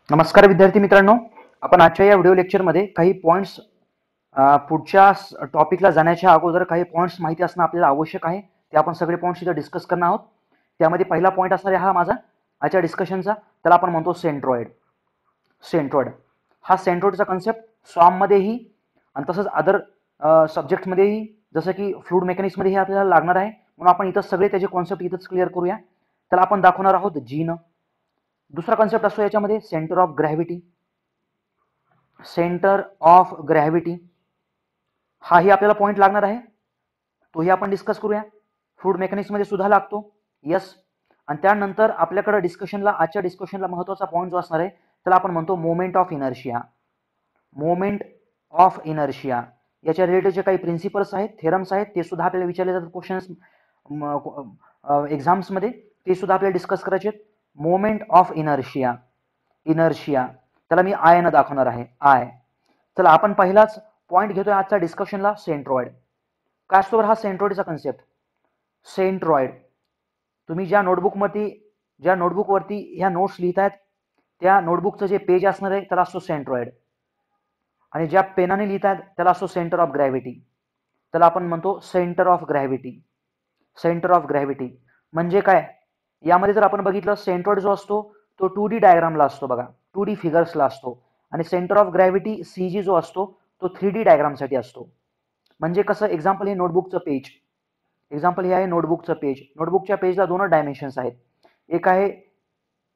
नमस्कार विद्यार्थी मित्रांनो, आपण आजच्या या व्हिडिओ लेक्चरमध्ये काही पॉइंट्स पुढच्या टॉपिकला जाण्याच्या अगोदर काही पॉइंट्स माहिती असणं आपल्याला आवश्यक आहे. ते आपण सगळे पॉइंट्स इथं डिस्कस करणार आहोत. त्यामध्ये पहिला पॉइंट असणार आहे हा माझा आजच्या डिस्कशनचा, त्याला आपण म्हणतो सेंट्रॉइड. सेंट्रॉइड हा सेंट्रॉइडचा कन्सेप्ट सॉममध्येही आणि तसंच अदर सब्जेक्टमध्येही जसं की फ्लूइड मेकॅनिक्समध्येही आपल्याला लागणार आहे. म्हणून आपण इथं सगळे त्याचे कॉन्सेप्ट इथंच क्लिअर करूया. त्याला आपण दाखवणार आहोत जीन. दुसरा कन्सेप्ट असतो याच्यामध्ये centre of gravity. Centre of gravity हाही आपल्याला पॉइंट लागणार आहे, तोही आपण डिस्कस करूया. फ्लूइड मेकॅनिक्समध्ये सुद्धा लागतो, यस. आणि त्यानंतर आपल्याकडे डिस्कशनला आजच्या डिस्कशनला महत्त्वाचा पॉइंट जो असणार आहे त्याला आपण म्हणतो moment of inertia. Moment of inertia याच्या रिलेटेड जे काही प्रिन्सिपल्स आहेत, थेरम्स आहेत, ते सुद्धा आपल्याला विचारले जातात क्वेश्चन्स एक्झाम्समध्ये, ते सुद्धा आपल्याला डिस्कस करायचे आहेत. मोमेंट ऑफ इनर्शिया, इनर्शिया त्याला मी आय न दाखवणार आहे, आय. चला आपण पहिलाच पॉइंट घेतोय आजच्या डिस्कशनला, सेंट्रॉइड. काय असतो हा सेंट्रॉइडचा कन्सेप्ट? सेंट्रॉइड तुम्ही ज्या नोटबुकवरती ह्या नोट्स लिहितायत त्या नोटबुकचं जे पेज असणार आहे त्याला असतो सेंट्रॉइड, आणि ज्या पेनाने लिहितायत त्याला असतो सेंटर ऑफ ग्रॅव्हिटी. त्याला आपण म्हणतो centre of gravity. Centre of gravity म्हणजे काय? यामध्ये जर आपण बघितलं, सेंट्रॉइड जो असतो तो 2D डायग्रामला असतो बघा, 2D फिगर्सला असतो, आणि सेंटर ऑफ ग्रॅव्हिटी CG जो असतो तो 3D डायग्रामसाठी असतो. म्हणजे कसं, एक्झाम्पल हे नोटबुकचं पेज, एक्झाम्पल हे आहे नोटबुकचं पेज. नोटबुकच्या पेजला दोन डायमेन्शन्स आहेत,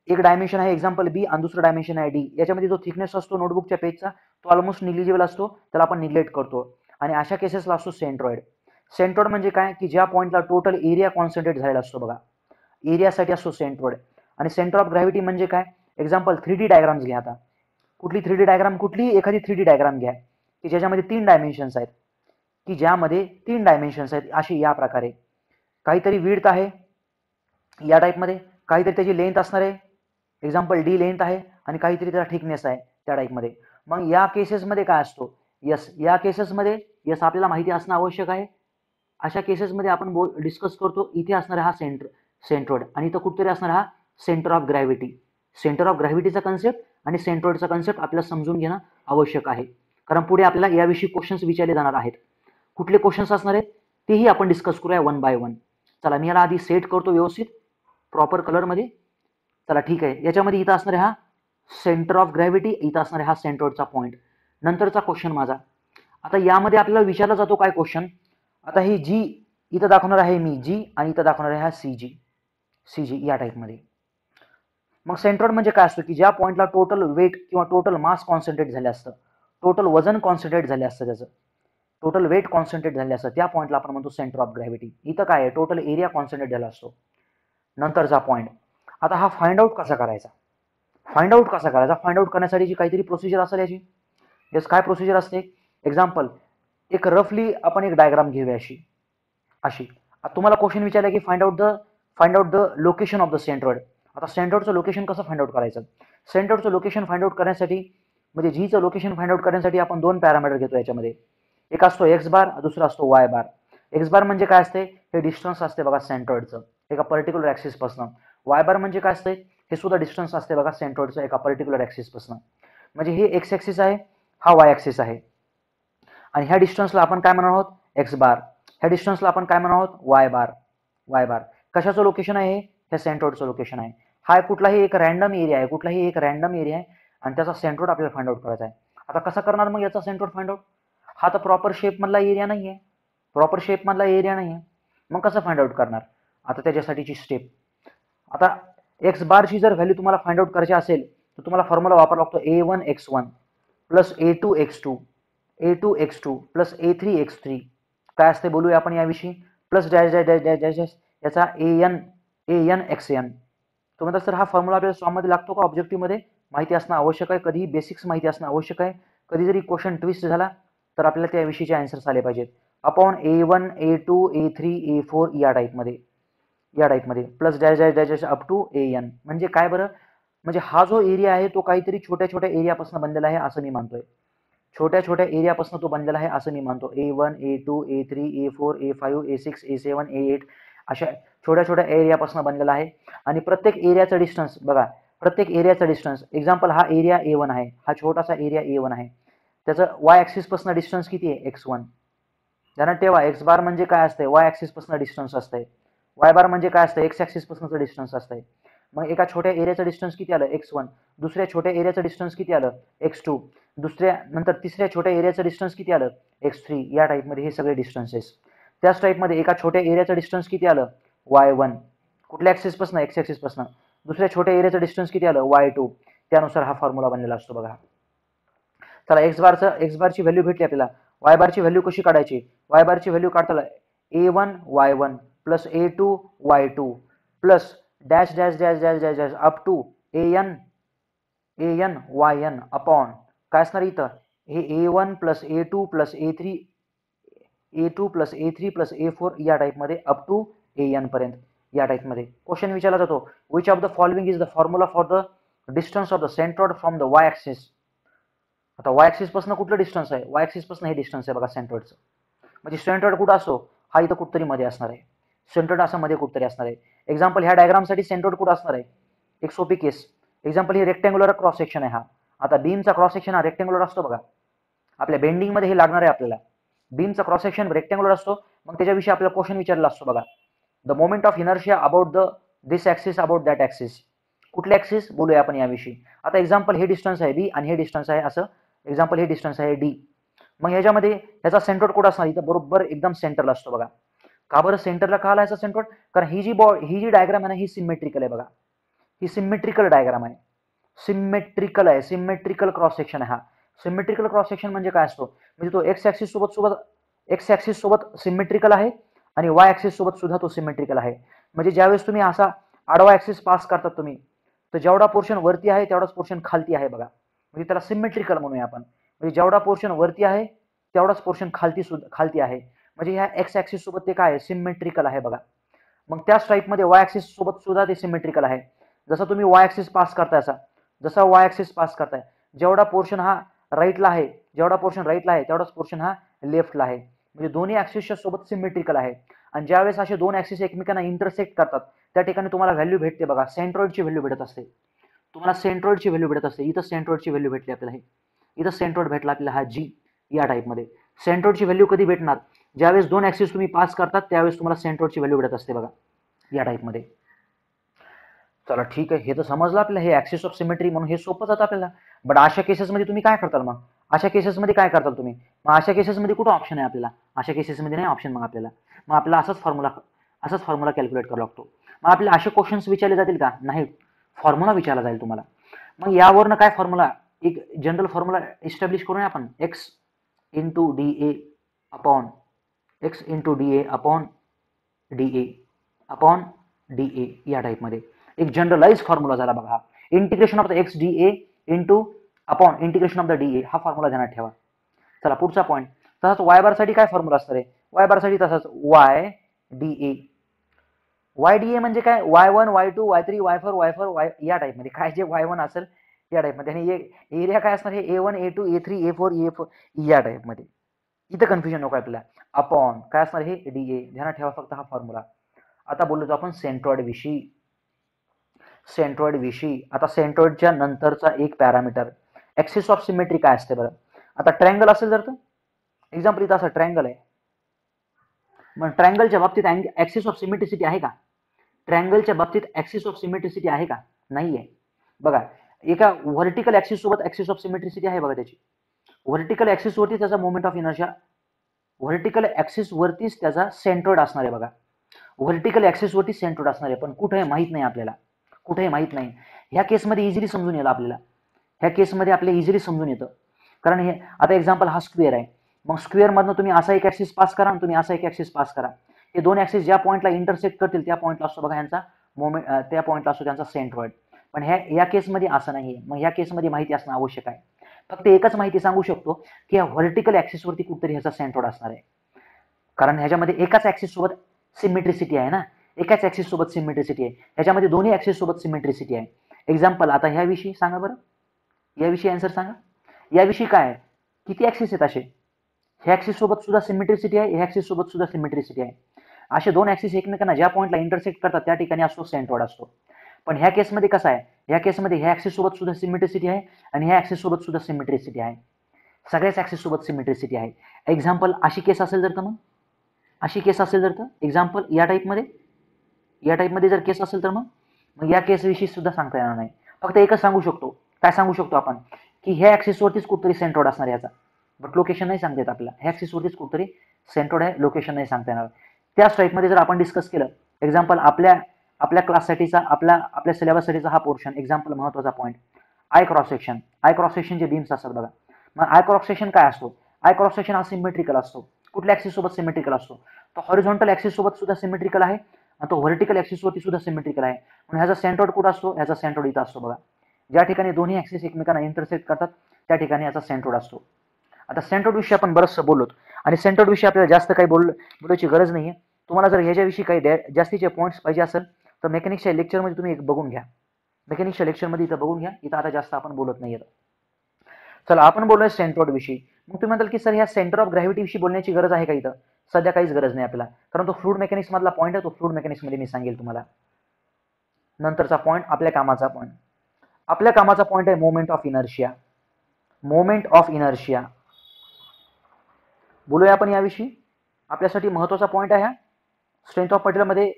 एक डायमेन्शन आहे एक्झाम्पल बी आणि दुसरं डायमेन्शन आहे डी. याच्यामध्ये जो थिकनेस असतो नोटबुकच्या पेजचा तो ऑलमोस्ट निग्लिजिबल असतो, त्याला आपण निग्लेक्ट करतो, आणि अशा केसेसला असतो सेंट्रॉइड. सेंट्रॉइड म्हणजे काय की ज्या पॉईंटला टोटल एरिया कॉन्सन्ट्रेट झालेला असतो बघा, एरियासाठी असतो सेंट्रॉइड. आणि सेंटर ऑफ ग्रॅव्हिटी म्हणजे काय? एक्झाम्पल 3D डायग्राम्स घ्या. आता कुठली 3D डायग्राम, कुठलीही एखादी 3D डायग्राम घ्या की ज्याच्यामध्ये 3 डायमेन्शन्स आहेत, की ज्यामध्ये 3 डायमेन्शन्स आहेत, अशी या प्रकारे काहीतरी विड्थ आहे या टाईपमध्ये, काहीतरी त्याची लेंथ असणार आहे, एक्झाम्पल डी लेंथ आहे, आणि काहीतरी त्याचा थिकनेस आहे त्या टाईपमध्ये. मग या केसेसमध्ये काय असतो? यस, या केसेसमध्ये यस आपल्याला माहिती असणं आवश्यक आहे. अशा केसेसमध्ये आपण डिस्कस करतो, इथे असणार हा सेंट्रॉइड, आणि इथं कुठेतरी असणार हा centre of gravity. Centre of ग्रॅव्हिटीचा कन्सेप्ट आणि सेंट्रॉइडचा कन्सेप्ट आपल्याला समजून घेणं आवश्यक आहे, कारण पुढे आपल्याला याविषयी क्वेश्चन्स विचारले जाणार आहेत. कुठले क्वेश्चन्स असणार आहेत तेही आपण डिस्कस करूया वन बाय वन. चला मी याला आधी सेट करतो व्यवस्थित प्रॉपर कलरमध्ये. चला ठीक आहे, याच्यामध्ये इथं असणार आहे हा सेंटर ऑफ ग्रॅव्हिटी, इथं असणार आहे हा सेंट्रॉइडचा पॉईंट. नंतरचा क्वेश्चन माझा, आता यामध्ये आपल्याला विचारला जातो काय क्वेश्चन, आता ही जी इथं दाखवणार आहे मी जी, आणि इथं दाखवणार आहे हा सीजी या टाईपमध्ये. मग सेंट्रॉइड म्हणजे काय असतं की ज्या पॉईंटला टोटल वेट किंवा टोटल मास कॉन्सन्ट्रेट झाले असतं, टोटल वजन कॉन्सन्ट्रेट झाले असतं, त्याचं टोटल वेट कॉन्सन्ट्रेट झाले असतं, त्या पॉईंटला आपण म्हणतो सेंटर ऑफ ग्रॅव्हिटी. इथं काय आहे, टोटल एरिया कॉन्सन्ट्रेट झाला असतो. नंतरचा पॉईंट, आता हा फाइंड आउट कसा करायचा? फाइंड आउट कसा करायचा? फाइंड आउट करण्यासाठीची काहीतरी प्रोसिजर असेल याची. यस, काय प्रोसिजर असते? एक्झाम्पल एक रफली आपण एक डायग्राम घेऊया अशी अशी. आता तुम्हाला क्वेश्चन विचारला की find out the location of the centroid. आता सेंट्रॉइडचं लोकेशन कसं फाइंड आउट करायचं? सेंट्रॉइडचं लोकेशन फाइंड आउट करण्यासाठी, म्हणजे जीचं लोकेशन फाइंड आउट करण्यासाठी आपण दोन पॅरामीटर घेतो याच्यामध्ये. एक असतो एक्स बार, दुसरा असतो वाय बार. एक्स बार म्हणजे काय असते? हे डिस्टन्स असते बघा सेंट्रॉइडचं एका पर्टिक्युलर ऍक्सिस पासून. वाय बार म्हणजे काय असते? हे सुद्धा डिस्टन्स असते बघा सेंट्रॉइडचं एका पर्टिक्युलर ऍक्सिस पासून. म्हणजे हे एक्स ऍक्सिस आहे, हा वाय ऍक्सिस आहे, आणि ह्या डिस्टन्सला आपण काय म्हणणार आहोत? एक्स बार. ह्या डिस्टन्सला आपण काय म्हणणार आहोत? वाय बार. वाय बार कशाचं लोकेशन आहे? हे सेंट्रॉइडचं लोकेशन आहे. हा कुठलाही एक रॅन्डम एरिया आहे, कुठलाही एक रॅन्डम एरिया आहे, आणि त्याचा सेंट्रॉइड आपल्याला फाइंड आउट करायचा आहे. आता कसं करणार मग याचा सेंट्रॉइड फाइंड आउट? हा तर प्रॉपर शेपमधला एरिया नाही आहे, प्रॉपर शेपमधला एरिया नाही आहे, मग कसं फाइंड आउट करणार? आता त्याच्यासाठीची स्टेप, आता एक्स बारची जर व्हॅल्यू तुम्हाला फाइंड आउट करायची असेल तर तुम्हाला फॉर्म्युला वापरावा लागतो A1x1 plus A2x2 A2x2 plus A3x3. काय असते बोलूया आपण याविषयी, plus dash dash dash dash dash dash याचा ANXN. तुम्ही सर हा फॉर्म्युला आपल्याला सॉममध्ये लागतो का? ऑब्जेक्टिव्हमध्ये माहिती असणं आवश्यक आहे, कधीही बेसिक्स माहिती असणं आवश्यक आहे. कधी जरी क्वेश्चन ट्विस्ट झाला तर आपल्याला त्याविषयीचे आन्सर्स आले पाहिजेत. Upon A1 A2 A3 A4 या टाईपमध्ये plus dash dash dash dash up to AN. म्हणजे काय बरं? म्हणजे हा जो एरिया आहे तो काहीतरी छोट्या छोट्या एरियापासून बनलेला आहे असं मी मानतोय, छोट्या छोट्या एरियापासून तो बनलेला आहे असं मी मानतो. A1 A2 A3 A4 A5 A6 A7 A8 अशा छोट्या छोट्या एरियापासून बनलेला आहे, आणि प्रत्येक एरियाचं डिस्टन्स बघा, प्रत्येक एरियाचा डिस्टन्स, एक्झाम्पल हा एरिया A1 आहे, हा छोटासा एरिया A1 आहे, त्याचं वाय ॲक्सिस पासून डिस्टन्स किती आहे x1. ध्यानात ठेवा एक्स बार म्हणजे काय असते, वाय ॲक्सिस पासून डिस्टन्स असते, वाय बार म्हणजे काय असतं, एक्स ॲक्सिस पासूनचं डिस्टन्स असते. मग एका छोट्या एरियाचं डिस्टन्स किती आलं x1, दुसऱ्या छोट्या एरियाचं डिस्टन्स किती आलं x2, दुसऱ्या नंतर तिसऱ्या छोट्या एरियाचं डिस्टन्स किती आलं x3. या टाईपमध्ये हे सगळे डिस्टन्सेस. त्याच टाईपमध्ये एका छोट्या एरियाचं डिस्टन्स किती आलं y1, कुठल्या ॲक्सिस पासून, एक्स ॲक्सिस पासून. दुसऱ्या छोट्या एरियाचं डिस्टन्स किती आलं y2. त्यानुसार हा फॉर्म्युला बनलेला असतो बघा. चला एक्स बारची व्हॅल्यू भेटली आपल्याला, वाय बारची व्हॅल्यू कशी काढायची, वाय बारची व्हॅल्यू काढताना a1 y1 plus a2 y2 plus dash dash dash dash dash dash up to an yn upon काय असणार इथं, हे a1 plus a2 plus a3 plus a4 या टाईपमध्ये अप टू an पर्यंत. या टाईपमध्ये क्वेश्चन विचारला जातो, which of the following is the formula for the distance of the centroid from the Y axis. आता वाय ॲक्सिस पासून कुठलं डिस्टन्स आहे, वाय ॲक्सिस पासून हे डिस्टन्स आहे बघा सेंट्रॉइडचं. म्हणजे सेंट्रॉइड कुठं असो, हा इथं कुठतरी मध्ये असणार आहे, सेंट्रॉइड असं मध्ये कुठतरी असणार आहे. एक्झाम्पल ह्या डायग्रामसाठी सेंट्रॉइड कुठं असणार आहे, एक सोपी केस. एक्झाम्पल ही रेक्टँग्युलर क्रॉस सेक्शन आहे हा. आता बीमचा क्रॉस सेक्शन हा रेक्टँग्युलर असतो बघा, आपल्या बेंडिंगमध्ये हे लागणार आहे आपल्याला. बीमचा क्रॉस सेक्शन रेक्टँग्युलर असतो. मग त्याच्याविषयी आपल्याला क्वेश्चन विचारला असतो बघा, the moment of inertia about the this axis about that axis. कुठल्या ॲक्सिस बोलूया आपण याविषयी. आता एक्झाम्पल हे डिस्टन्स आहे बी आणि हे डिस्टन्स आहे असं, एक्झाम्पल हे डिस्टन्स आहे डी. मग ह्याच्यामध्ये ह्याचा सेंट्रॉइड कुठं असणार, इथं बरोबर एकदम सेंटरला असतो बघा. का बरं सेंटरला का आला याचा सेंट्रॉइड, कारण ही जी डायग्राम आहे ना, ही सिमेट्रिकल आहे बघा, ही सिमेट्रिकल डायग्राम आहे, सिमेट्रिकल आहे, सिमेट्रिकल क्रॉस सेक्शन आहे हा. सिमेट्रिकल क्रॉस सेक्शन म्हणजे काय असतो, म्हणजे तो एक्स ॲक्सिस सोबत सिमेट्रिकल आहे आणि वाय ॲक्सिस सोबत सुद्धा तो सिमेट्रिकल आहे. म्हणजे ज्यावेळेस तुम्ही असा आडवा ॲक्सिस पास करतात तुम्ही, तर जेवढा पोर्शन वरती आहे तेवढाच पोर्शन खालती आहे बघा, म्हणजे त्याला सिमेट्रिकल म्हणूया आपण. म्हणजे जेवढा पोर्शन वरती आहे तेवढाच पोर्शन खालती आहे, म्हणजे ह्या एक्स ॲक्सिस सोबत ते काय आहे, सिमेट्रिकल आहे बघा. मग त्याच टाईपमध्ये वाय ॲक्सिस सोबत सुद्धा ते सिमेट्रिकल आहे. जसं तुम्ही वाय ॲक्सिस पास करताय असा, जसा वाय ॲक्सिस पास करताय, जेवढा पोर्शन हा राईटला आहे, तेवढाच पोर्शन हा लेफ्टला आहे. म्हणजे दोन्ही ॲक्सिसच्या सोबत सिमेट्रिकल आहे. आणि ज्यावेळेस असे दोन ॲक्सिस एकमेकांना इंटरसेक्ट करतात, त्या ठिकाणी तुम्हाला व्हॅल्यू भेटते बघा, सेंट्रॉइडची व्हॅल्यू भेटत असते. तुम्हाला सेंट्रॉइडची व्हॅल्यू भेटत असते. इथं सेंट्रॉइडची व्हॅल्यू भेटली आपल्याला, इथं सेंट्रॉइड भेटला आपल्याला हा जी. या टाईपमध्ये सेंट्रॉइडची व्हॅल्यू कधी भेटणार, ज्यावेळेस दोन ॲक्सिस तुम्ही पास करतात त्यावेळेस तुम्हाला सेंट्रॉइडची व्हॅल्यू भेटत असते बघा, या टाईपमध्ये. चला ठीक आहे, हे तर समजलं आपल्याला, हे ॲक्सिस ऑफ सिमेट्री म्हणून हे सोपं जातं आपल्याला. बट अशा केसेसमध्ये तुम्ही काय करताल मग, अशा केसेसमध्ये काय करताल तुम्ही, मग अशा केसेसमध्ये कुठं ऑप्शन आहे आपल्याला, अशा केसेसमध्ये नाही ऑप्शन. मग आपल्याला असाच फॉर्म्युला कॅल्क्युलेट करावा लागतो. मग आपल्याला असे क्वेश्चन्स विचारले जातील का, नाही, फॉर्म्युला विचारला जाईल तुम्हाला. मग यावरनं काय फॉर्म्युला, एक जनरल फॉर्म्युला इस्टॅब्लिश करूया आपण, x into D A upon D A या टाईपमध्ये एक जनरलाइज फॉर्म्युला झाला बघा. Integration of the x D A into upon integration of the D A, हा फॉर्म्युला ध्यानात ठेवा. चला पुढचा पॉईंट. तसाच वाय बार साठी काय फॉर्म्युला असणार आहे, वाय बार साठी तसाच वाय डी ए म्हणजे काय, y1 y2 y3 y4 y या टाईपमध्ये, काय जे y1 असेल या टाईपमध्ये. आणि एरिया काय असणार, हे a1 a2 a3 a4 या टाईपमध्ये. इथं कन्फ्युजन नको आपल्याला. अपॉन काय असणार, हे डी ए. ध्यानात ठेवा फक्त हा फॉर्म्युला. आता बोललो आपण सेंट्रॉइड विषयी. आता सेंट्रॉइडच्या नंतरचा एक पॅरामीटर ऍक्सिस ऑफ सिमेट्री काय असते बरं. आता ट्रायंगल असेल जर, तर एक्झाम्पल इथं असं ट्रायंगल आहे, मग ट्रायंगलच्या बाबतीत ऍक्सिस ऑफ सिमेट्रिसिटी आहे का, ट्रायंगलच्या बाबतीत ऍक्सिस ऑफ सिमेट्रिसिटी आहे का, नाहीये बघा. एका व्हर्टिकल ऍक्सिस सोबत ऍक्सिस ऑफ सिमेट्रिसिटी आहे बघा त्याची. व्हर्टिकल ऍक्सिस वरती त्याचा moment of inertia, vertical axis वरतीच त्याचा सेंट्रॉइड असणार आहे बघा. व्हर्टिकल ऍक्सिस वरती सेंट्रॉइड असणार आहे, पण कुठे माहित नाही आपल्याला, कुठेही माहित नाही. ह्या केसमध्ये इझिली समजून येईल आपल्याला, ह्या केसमध्ये आपल्याला इझिली समजून येतं. कारण हे आता एक्झाम्पल हा स्क्वेअर आहे, मग स्क्वेअर मधनं तुम्ही असा एक ऍक्सिस पास करा आणि तुम्ही असा एक ऍक्सिस पास करा. हे दोन ऍक्सिस ज्या पॉईंटला इंटरसेक्ट करतील त्या पॉईंटला असतो बघा यांचा मोमेंट, त्या पॉईंटला असतो त्यांचा सेंट्रॉइड. पण या केसमध्ये असं नाहीये. मग या केसमध्ये माहिती असणं आवश्यक आहे. फक्त एकच माहिती सांगू शकतो की या व्हर्टिकल ऍक्सिस वरती कुठतरी ह्याचा सेंट्रॉइड असणार आहे, कारण ह्याच्यामध्ये एकाच ऍक्सिस सोबत सिमेट्रिसिटी आहे ना, एकाच ऍक्सिस सोबत सिमेट्रिसिटी आहे, ह्याच्यामध्ये दोन्ही ऍक्सिस सोबत सिमेट्रिसिटी आहे. एक्झाम्पल आता ह्याविषयी सांगा बरं, याविषयी आन्सर सांगा. याविषयी काय आहे, किती ऍक्सिस आहेत असे, ह्या ऍक्सिस सोबत सुद्धा सिमेट्रिसिटी आहे, ह्या ऍक्सिस सोबत सुद्धा सिमेट्रिसिटी आहे. असे दोन ऍक्सिस एकमेकांना ज्या पॉईंटला इंटरसेक्ट करतात त्या ठिकाणी असतो सेंट्रॉइड असतो. पण ह्या केसमध्ये कसं आहे, ह्या केसमध्ये ह्या ऍक्सिस सोबत सुद्धा सिमेट्रिसिटी आहे आणि ह्या ऍक्सिस सोबत सुद्धा सिमेट्रिसिटी आहे, सगळ्याच ऍक्सिस सोबत सिमेट्रिसिटी आहे. एक्झाम्पल अशी केस असेल तर मग अशी केस असेल तर एक्झाम्पल या टाईपमध्ये जर केस असेल तर मग या केसविषयी सुद्धा सांगता येणार नाही. फक्त एकच सांगू शकतो, काय सांगू शकतो आपण, की ह्या ऍक्सिसवरतीच कुठतरी सेंट्रोइड असणार याचा, बट लोकेशन नाही सांगता येत आपल्याला. ह्या ऍक्सिसवरतीच कुठतरी सेंट्रोइड आहे, लोकेशन नाही सांगता येणार. त्याच टाईपमध्ये जर आपण डिस्कस केलं, एक्झाम्पल आपल्या क्लाससाठीचा आपल्या सिलेबससाठीचा हा पोर्शन, एक्झाम्पल महत्वाचा point, I cross section. I cross सेक्शनचे बीम्स असतात बघा. मग आय क्रॉस सेक्शन काय असतो? आय क्रॉस सेक्शन हा सिमेट्रिकल असतो. कुठल्या ऍक्सिस सोबत सिमेट्रिकल असतो? तो हॉरिझॉन्टल ऍक्सिस सोबत सुद्धा सिमेट्रिकल आहे आणि तो व्हर्टिकल ऍक्सिस वरती सुद्धा सिमेट्रिकल आहे. म्हणून ह्याचा सेंट्रोइड कुठं असतो? ह्याचा सेंट्रोइड इथं असतो बघा. ज्या ठिकाणी दोन्ही ऍक्सिस एकमेकांना इंटरसेक्ट करतात त्या ठिकाणी याचा सेंट्रोइड असतो. आता सेंट्रोइड विषयी आपण बरंचसं बोललो आणि सेंट्रोइड विषयी आपल्याला जास्त काही बोलायची गरज नाहीये. तुम्हाला जर ह्याच्याविषयी काही जास्तीचे पॉईंट्स पाहिजे असेल तर मेकॅनिक्सच्या लेक्चरमध्ये तुम्ही एक बघून घ्या. मेकॅनिक्सच्या लेक्चरमध्ये इथं बघून घ्या. इथं आता जास्त आपण बोलत नाहीये. चला आपण बोलूया सेंट्रोइड विषयी. मग तुम्ही म्हणाल की सर ह्या सेंटर ऑफ ग्रॅव्हिटी विषयी बोलण्याची गरज आहे का इथं? सध्या काहीच गरज नाही आपल्याला, कारण तो फ्लुइड मेकॅनिक्स मधला पॉईंट आहे. तो फ्लुइड मेकॅनिक्स मध्ये मी सांगेल तुम्हाला. नंतरचा पॉईंट आपल्या कामाचा पॉईंट. आपल्या कामाचा पॉईंट आहे moment of inertia. Moment of inertia बोलूया आपण याविषयी. आपल्यासाठी महत्वाचा पॉईंट आहे हा. स्ट्रेंथ ऑफ मटेरियलमध्ये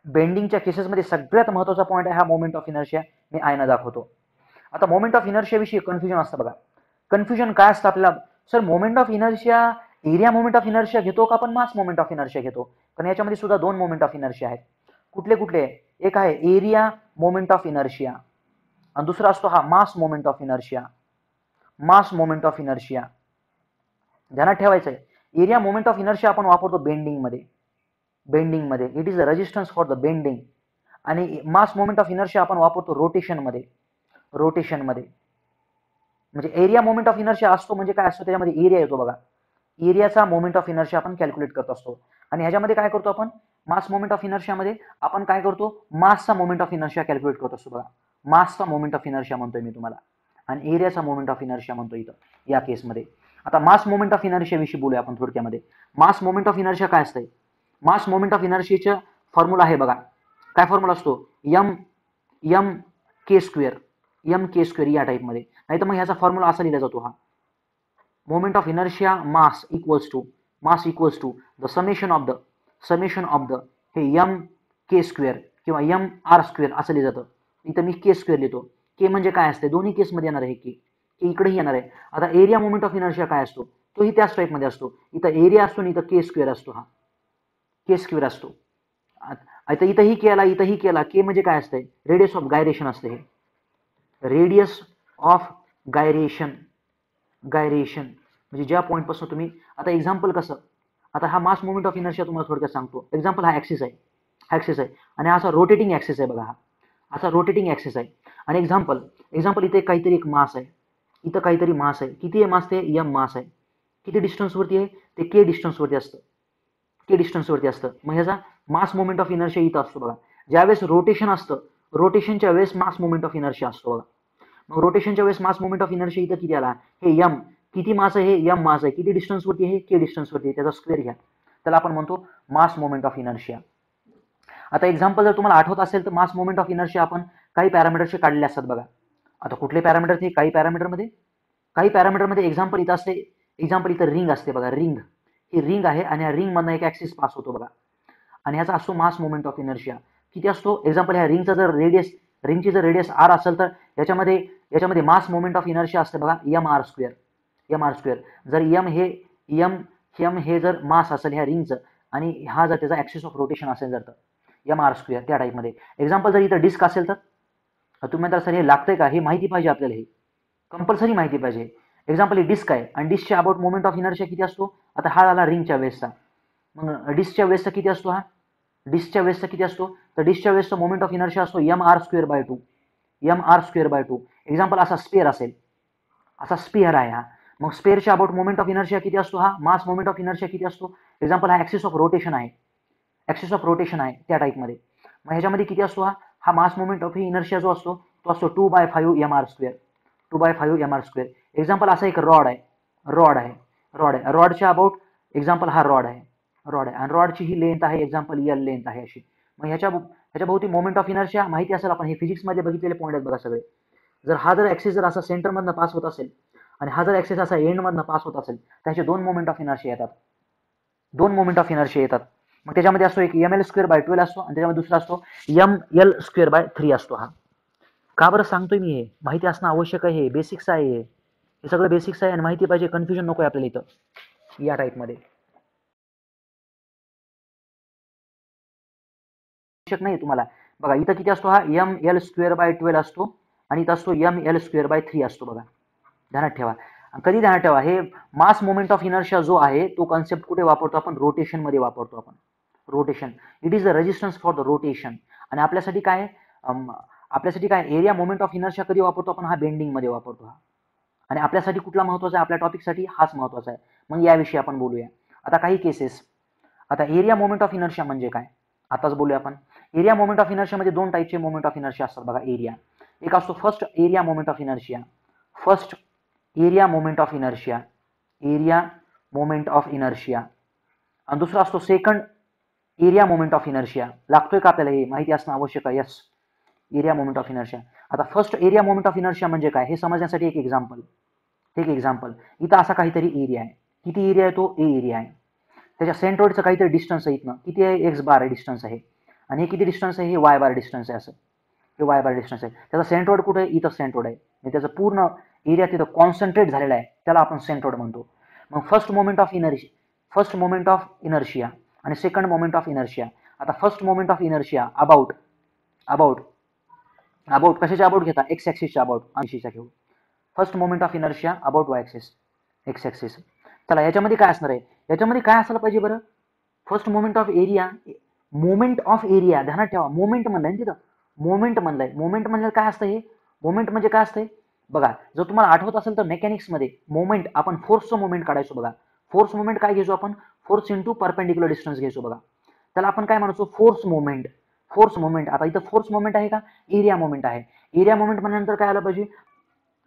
बेंडिंगच्या केसेसमध्ये सगळ्यात महत्वाचा पॉईंट आहे हा मोमेंट ऑफ इनर्शिया. मी आयना दाखवतो. आता मोमेंट ऑफ इनर्शिया विषयी कन्फ्युजन असतं बघा. कन्फ्युजन काय असतं आपल्याला, sir moment of inertia area moment of inertia घेतो का आपण मास मोमेंट ऑफ इनर्शिया घेतो? कारण याच्यामध्ये सुद्धा दोन मोमेंट ऑफ इनर्शिया आहेत. कुठले कुठले? एक आहे एरिया मोमेंट ऑफ इनर्शिया आणि दुसरा असतो हा mass moment of inertia. Mass moment of inertia ध्यानात ठेवायचं आहे. एरिया मोमेंट ऑफ इनर्शिया आपण वापरतो बेंडिंगमध्ये it is a resistance for the bending. आणि मास मोमेंट ऑफ इनर्शिया आपण वापरतो रोटेशनमध्ये. म्हणजे एरिया मोमेंट ऑफ इनर्शिया असतो म्हणजे काय असतो, त्याच्यामध्ये एरिया येतो बघा. एरियाचा मोमेंट ऑफ इनर्शिया आपण कॅल्क्युलेट करत असतो. आणि ह्याच्यामध्ये काय करतो आपण, मास मोमेंट ऑफ इनर्शियामध्ये आपण काय करतो, मासचा मोमेंट ऑफ इनर्शिया कॅल्क्युलेट करत असतो बघा. मासचा मोमेंट ऑफ इनर्शिया म्हणतोय मी तुम्हाला आणि एरियाचा मोमेंट ऑफ इनर्शिया म्हणतो इथं या केसमध्ये. आता मास मोमेंट ऑफ इनर्शिया विषयी बोलूया आपण थोडक्यामध्ये. मास मोमेंट ऑफ इनर्शिया काय असतंय? मास मोमेंट ऑफ इनर्शियाचा फॉर्म्युला आहे बघा. काय फॉर्म्युला असतो? एम के स्क्वेअर या टाईपमध्ये. नाही तर मग ह्याचा फॉर्म्युला असा लिहिला जातो हा, moment of inertia mass equals to the summation of the हे एम के स्क्वेअर किंवा एम आर स्क्वेअर असं लिहिलं जातं. इथं मी के स्क्वेअर लिहितो. के म्हणजे काय असते, दोन्ही केसमध्ये येणार आहे के इकडेही येणार आहे. आता एरिया मोमेंट ऑफ इनर्शिया काय असतो, तोही त्याच टाईपमध्ये असतो. इथं एरिया असतो आणि इथं के स्क्वेअर असतो. हा के स्क्वेअर असतो. आता इथंही केला के म्हणजे काय असतंय, रेडियस ऑफ गायरेशन असते. हे रेडियस ऑफ गायरेशन म्हणजे ज्या पॉईंट पासून तुम्ही, आता एक्झाम्पल कसं, आता हा मास मोमेंट ऑफ इनर्शिया तुम्हाला थोडक्यात सांगतो. एक्झाम्पल हा ऍक्सिस आहे आणि असा रोटेटिंग ऍक्सिस आहे बघा. हा असा रोटेटिंग ऍक्सिस आहे आणि एक्झाम्पल इथे काहीतरी एक मास आहे, इथं काहीतरी मास आहे. किती आहे मास? ते एम मास आहे. किती डिस्टन्सवरती आहे ते? के डिस्टन्सवरती असतं. मग ह्याचा मास मोमेंट ऑफ इनर्शिया इथं असतो बघा. ज्यावेळेस रोटेशन असतं, रोटेशनच्या वेळेस मास मोमेंट ऑफ इनर्शिया असतो बघा. मग रोटेशनच्या वेळेस मास मोमेंट ऑफ इनर्शिया इथं किती आला? हे एम. किती मास आहे? हे एम मास आहे. किती डिस्टन्सवरती आहे? के डिस्टन्सवरती. त्याचा स्क्वेअर घ्या, त्याला आपण म्हणतो मास मोमेंट ऑफ इनर्शिया. आता एक्झाम्पल जर तुम्हाला आठवत असेल तर मास मोमेंट ऑफ इनर्शिया आपण काही पॅरामीटरचे काढले असतात बघा. आता कुठले पॅरामीटर ते? काही पॅरामीटरमध्ये एक्झाम्पल इथं असते. एक्झाम्पल इथं रिंग असते बघा. ही रिंग आहे आणि या रिंग मधनं एक ऍक्सिस पास होतो बघा आणि ह्याचा असतो मास मोमेंट ऑफ इनर्शिया. किती असतो? एक्झाम्पल ह्या रिंगचा जर रिंगची जर रेडियस आर असेल तर याच्यामध्ये मास मोमेंट ऑफ इनर्शिया असते बघा एम आर स्क्वेअर. जर एम हे जर मास असेल ह्या रिंगचं आणि हा जर त्याचा ऍक्सिस ऑफ रोटेशन असेल जर तर एम आर स्क्वेअर त्या टाईपमध्ये. एक्झाम्पल जर इथं डिस्क असेल तर तुम्ही म्हणता सर हे लागतंय का? हे माहिती पाहिजे आपल्याला, हे कंपल्सरी माहिती पाहिजे. एक्झाम्पल ही डिस्क आहे आणि डिस्कच्या अबाउट मोमेंट ऑफ इनर्शिया किती असतो? आता हा झाला रिंगच्या वेस्टचा. मग डिस्कच्या वेस्टचा किती असतो? तर डिस्कच्या वेस्टचा मोमेंट ऑफ इनर्शिया असतो M R square by two. Example असा स्पिअर आहे हा. मग स्पेअरच्या अबाउट मोमेंट ऑफ इनर्शिया किती असतो? हा मास मोमेंट ऑफ इनर्शिया किती असतो? एक्झाम्पल हा ऍक्सिस ऑफ रोटेशन आहे त्या टाईपमध्ये. मग ह्याच्यामध्ये किती असतो? हा मास मोमेंट ऑफ इनर्शिया जो असतो तो असतो 2/5 एम आर स्क्वेअर. एक्झाम्पल असा एक रॉड आहे. रॉडच्या अबाउट एक्झाम्पल हा रॉड आहे आणि रॉडची ही लेंथ आहे एक्झाम्पल एल लेंथ आहे अशी. मग ह्याच्या भोवती मोमेंट ऑफ इनर्शिया माहिती असेल, आपण हे फिजिक्समध्ये बघितलेले पॉईंट आहेत बघा सगळे. जर ऍक्सिस जर असा सेंटरमधनं पास होत असेल आणि हा जर ऍक्सिस असा एंडमधनं पास होत असेल, त्याचे दोन मोमेंट ऑफ इनर्शिया येतात. दोन मोमेंट ऑफ इनर्शिया येतात. मग त्याच्यामध्ये असतो एक ml²/12 असतो आणि त्याच्यामध्ये दुसरा असतो ml²/3 असतो. हा का बरं सांगतोय मी? हे माहिती असणं आवश्यक आहे. हे बेसिक्स आहे. हे सगळं बेसिक्स आहे आणि माहिती पाहिजे. कन्फ्युजन नको आहे आपल्याला इथं या टाईपमध्ये. आवश्यक नाही तुम्हाला. बघा इथं किती असतो? हा ml²/12 असतो आणि इथं असतो ml²/3 असतो. बघा ध्यानात ठेवा. कधी ध्यानात ठेवा, हे मास मोमेंट ऑफ इनर्शिया जो आहे तो कॉन्सेप्ट कुठे वापरतो आपण? रोटेशन मध्ये वापरतो आपण. Rotation, it is the resistance for the rotation. आणि आपल्यासाठी काय एरिया मोमेंट ऑफ इनर्शिया कधी वापरतो आपण? हा बेंडिंग मध्ये वापरतो. हा आणि आपल्यासाठी कुठला महत्वाचा आहे? आपल्या टॉपिकसाठी हाच महत्वाचा आहे. मग याविषयी आपण बोलूया. आता काही केसेस. आता एरिया मोमेंट ऑफ इनर्शिया म्हणजे काय आताच बोलूया आपण. एरिया मोमेंट ऑफ इनर्शिया मध्ये दोन टाईपचे मोमेंट ऑफ इनर्शिया असतात बघा. एरिया एक असतो first area moment of inertia. First area moment of inertia, area moment of inertia. आणि दुसरा असतो second area moment of inertia. लागतोय का आपल्याला? हे माहिती असणं आवश्यक आहे. Yes, area moment of inertia. आता first area moment of inertia म्हणजे काय हे समजण्यासाठी एक एक्झाम्पल. इथं असा काहीतरी एरिया आहे. किती एरिया आहे तो? ए एरिया आहे. त्याच्या सेंट्रोइडचं काहीतरी डिस्टन्स आहे. इथनं किती आहे? x बार डिस्टन्स आहे. आणि हे किती डिस्टन्स आहे? हे y बार डिस्टन्स आहे. असं हे y बार डिस्टन्स आहे. त्याचा सेंट्रोइड कुठे आहे? इथं सेंट्रोइड आहे. म्हणजे त्याचं पूर्ण एरिया तिथं कॉन्सन्ट्रेट झालेला आहे. त्याला आपण सेंट्रोइड म्हणतो. मग फर्स्ट मोमेंट ऑफ इनर्शिया आणि सेकंड मोमेंट ऑफ इनर्शिया. आता first moment of inertia about कशाच्या अबाउट घेता? एक्स ऍक्सिसच्या अबाउट. ऐंशीच्या घेऊ. First moment of inertia about y axis, x axis. चला याच्यामध्ये काय असणार आहे? याच्यामध्ये काय असायला पाहिजे बरं? फर्स्ट मोमेंट ऑफ एरिया, ध्यानात ठेवा. मोमेंट म्हणलंय तिथं, मोमेंट म्हणलं काय असतं? हे मोमेंट म्हणजे काय असतंय बघा. जर तुम्हाला आठवत असेल तर मेकॅनिक्समध्ये मोमेंट आपण फोर्सचं मोमेंट काढायचो बघा. फोर्स मोमेंट काय घ्यायचो आपण? फोर्स इंटू परपेंडिक्युलर डिस्टन्स घ्यायचो बघा. त्याला आपण काय म्हणायचो? Force moment. आता इथं फोर्स मोमेंट आहे का? एरिया मोमेंट आहे. एरिया मोमेंट म्हणल्यानंतर काय आलं पाहिजे?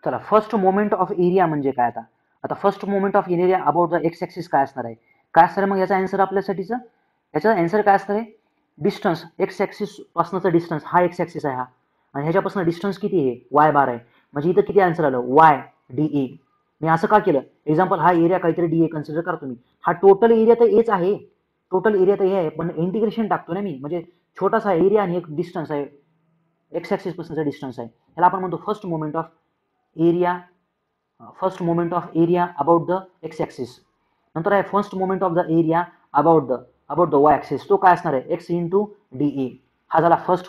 चला फर्स्ट मोमेंट ऑफ एरिया म्हणजे काय? आता first moment of area about the x axis काय असणार आहे? मग याचा आन्सर आपल्यासाठीचा याचा आन्सर काय असणार आहे? डिस्टन्स, एक्स ऍक्सिस पासूनचा डिस्टन्स. हा एक्स ऍक्सिस आहे हा, आणि ह्याच्यापासून डिस्टन्स किती आहे? y बार आहे. म्हणजे इथं किती आन्सर आलं? y dA. मी असं का केलं? एक्झाम्पल, हा एरिया काहीतरी dA कन्सिडर करा तुम्ही. हा टोटल एरिया तर एच आहे, पण इंटिग्रेशन टाकतो ना मी. म्हणजे छोटासा एरिया आणि एक डिस्टन्स आहे, एक्स ऍक्सिस पासूनचा डिस्टन्स आहे. ह्याला आपण म्हणतो first moment of area about the x axis. नंतर आहे first moment of the area about the Y axis. तो काय असणार आहे? X into dA. हा झाला फर्स्ट.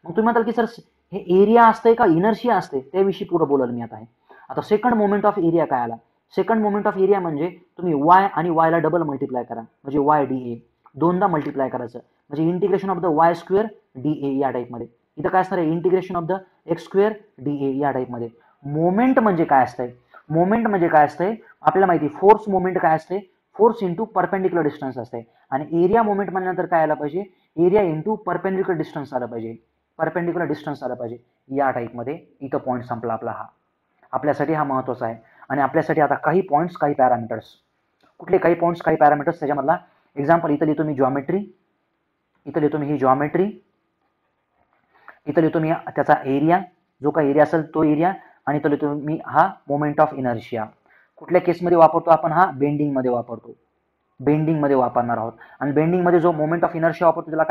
मग तुम्ही म्हणाल की सर हे एरिया असतंय का इनर्शिया असते? त्याविषयी पुढे बोलाल मी आता. आता सेकंड मोमेंट ऑफ एरिया काय आला? सेकंड मोमेंट ऑफ एरिया म्हणजे तुम्ही y आणि y ला डबल मल्टिप्लाय करा, म्हणजे y dA. दोनदा मल्टिप्लाय करायचं म्हणजे integration of the y² dA या टाईपमध्ये. इथं काय असणार आहे? Integration of the x² dA या टाईपमध्ये. मोमेंट म्हणजे काय असतंय? आपल्याला माहिती फोर्स मोमेंट काय असते? फोर्स इंटू परपेंडिक्युलर डिस्टन्स असते. आणि एरिया मोमेंट म्हणल्यानंतर काय आलं पाहिजे? एरिया इंटू परपेंडिक्युलर डिस्टन्स आलं पाहिजे. या टाईपमध्ये इथं पॉईंट संपला आपला. हा आपल्यासाठी हा महत्वाचा आहे. आणि आपल्यासाठी आता काही पॉईंट्स, काही पॅरामीटर्स. कुठले काही पॉईंट्स, काही पॅरामीटर्स? त्याच्यामधला एक्झाम्पल इथं लिहितो मी जॉमेट्री, इथं लिहितो मी त्याचा एरिया, जो काही एरिया असेल तो एरिया, आणि इथं लिहितो मी हा मोमेंट ऑफ इनर्शिया. कुठल्या केसमध्ये वापरतो आपण? हा बेंडिंग मध्ये वापरणार आहोत. आणि बेंडिंग मध्ये जो मोमेंट ऑफ इनर्शिया वापरतो त्याला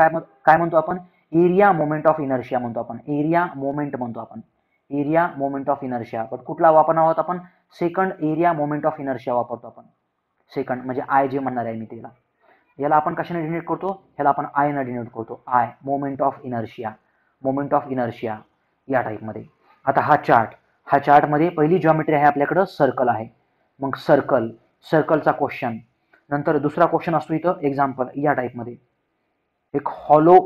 काय म्हणतो आपण? एरिया मोमेंट ऑफ इनर्शिया म्हणतो आपण. Area moment of inertia. पण कुठला वापरणार आहोत आपण? Second area moment of inertia वापरतो आपण. सेकंड म्हणजे आय जे म्हणणार आहे मी त्याला. याला आपण कशाने डिनोट करतो? ह्याला आपण आय ने डिनोट करतो. आय मोमेंट ऑफ इनर्शिया या टाईपमध्ये. आता हा चार्टमध्ये पहिली जॉमेट्री आहे आपल्याकडं, सर्कल आहे. मग सर्कलचा क्वेश्चन. नंतर दुसरा क्वेश्चन असतो इथं एक्झाम्पल या टाईपमध्ये. एक हॉलो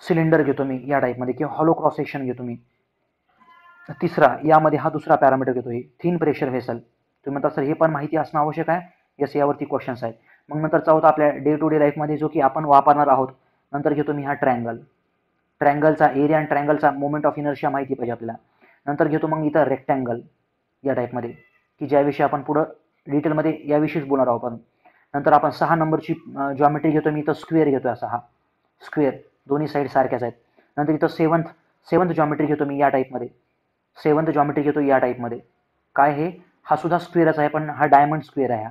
सिलेंडर घेतो मी या टाईपमध्ये, किंवा हॉलो क्रॉस सेक्शन घेतो मी. तिसरा यामध्ये हा दुसरा पॅरामीटर घेतो, ही थिन प्रेशर व्हेसल. तुम्ही म्हणता सर हे पण माहिती असणं आवश्यक आहे. यस, यावरती क्वेश्चन्स आहेत. मग नंतर चौथा आपल्या डे टू डे लाईफमध्ये जो की आपण वापरणार आहोत. नंतर घेतो मी हा ट्रँगलचा एरिया आणि ट्रँगलचा मोमेंट ऑफ इनर्शिया माहिती पाहिजे आपल्याला. नंतर घेतो मग इथं रेक्टँगल या टाईपमध्ये, की ज्याविषयी आपण पुढं डिटेलमध्ये याविषयीच बोलणार आहोत आपण. नंतर आपण 6 नंबरची जॉमेट्री घेतो मी, इथं स्क्वेअर घेतो असा. हा स्क्वेअर, दोन्ही साईड सारख्याच आहेत. नंतर इथं सेवंथ जॉमेट्री घेतो मी या टाईपमध्ये, सेवंथ जॉमेट्री घेतो या टाईपमध्ये. काय हे, हा सुद्धा स्क्वेअरच आहे पण हा डायमंड स्क्वेअर आहे. हा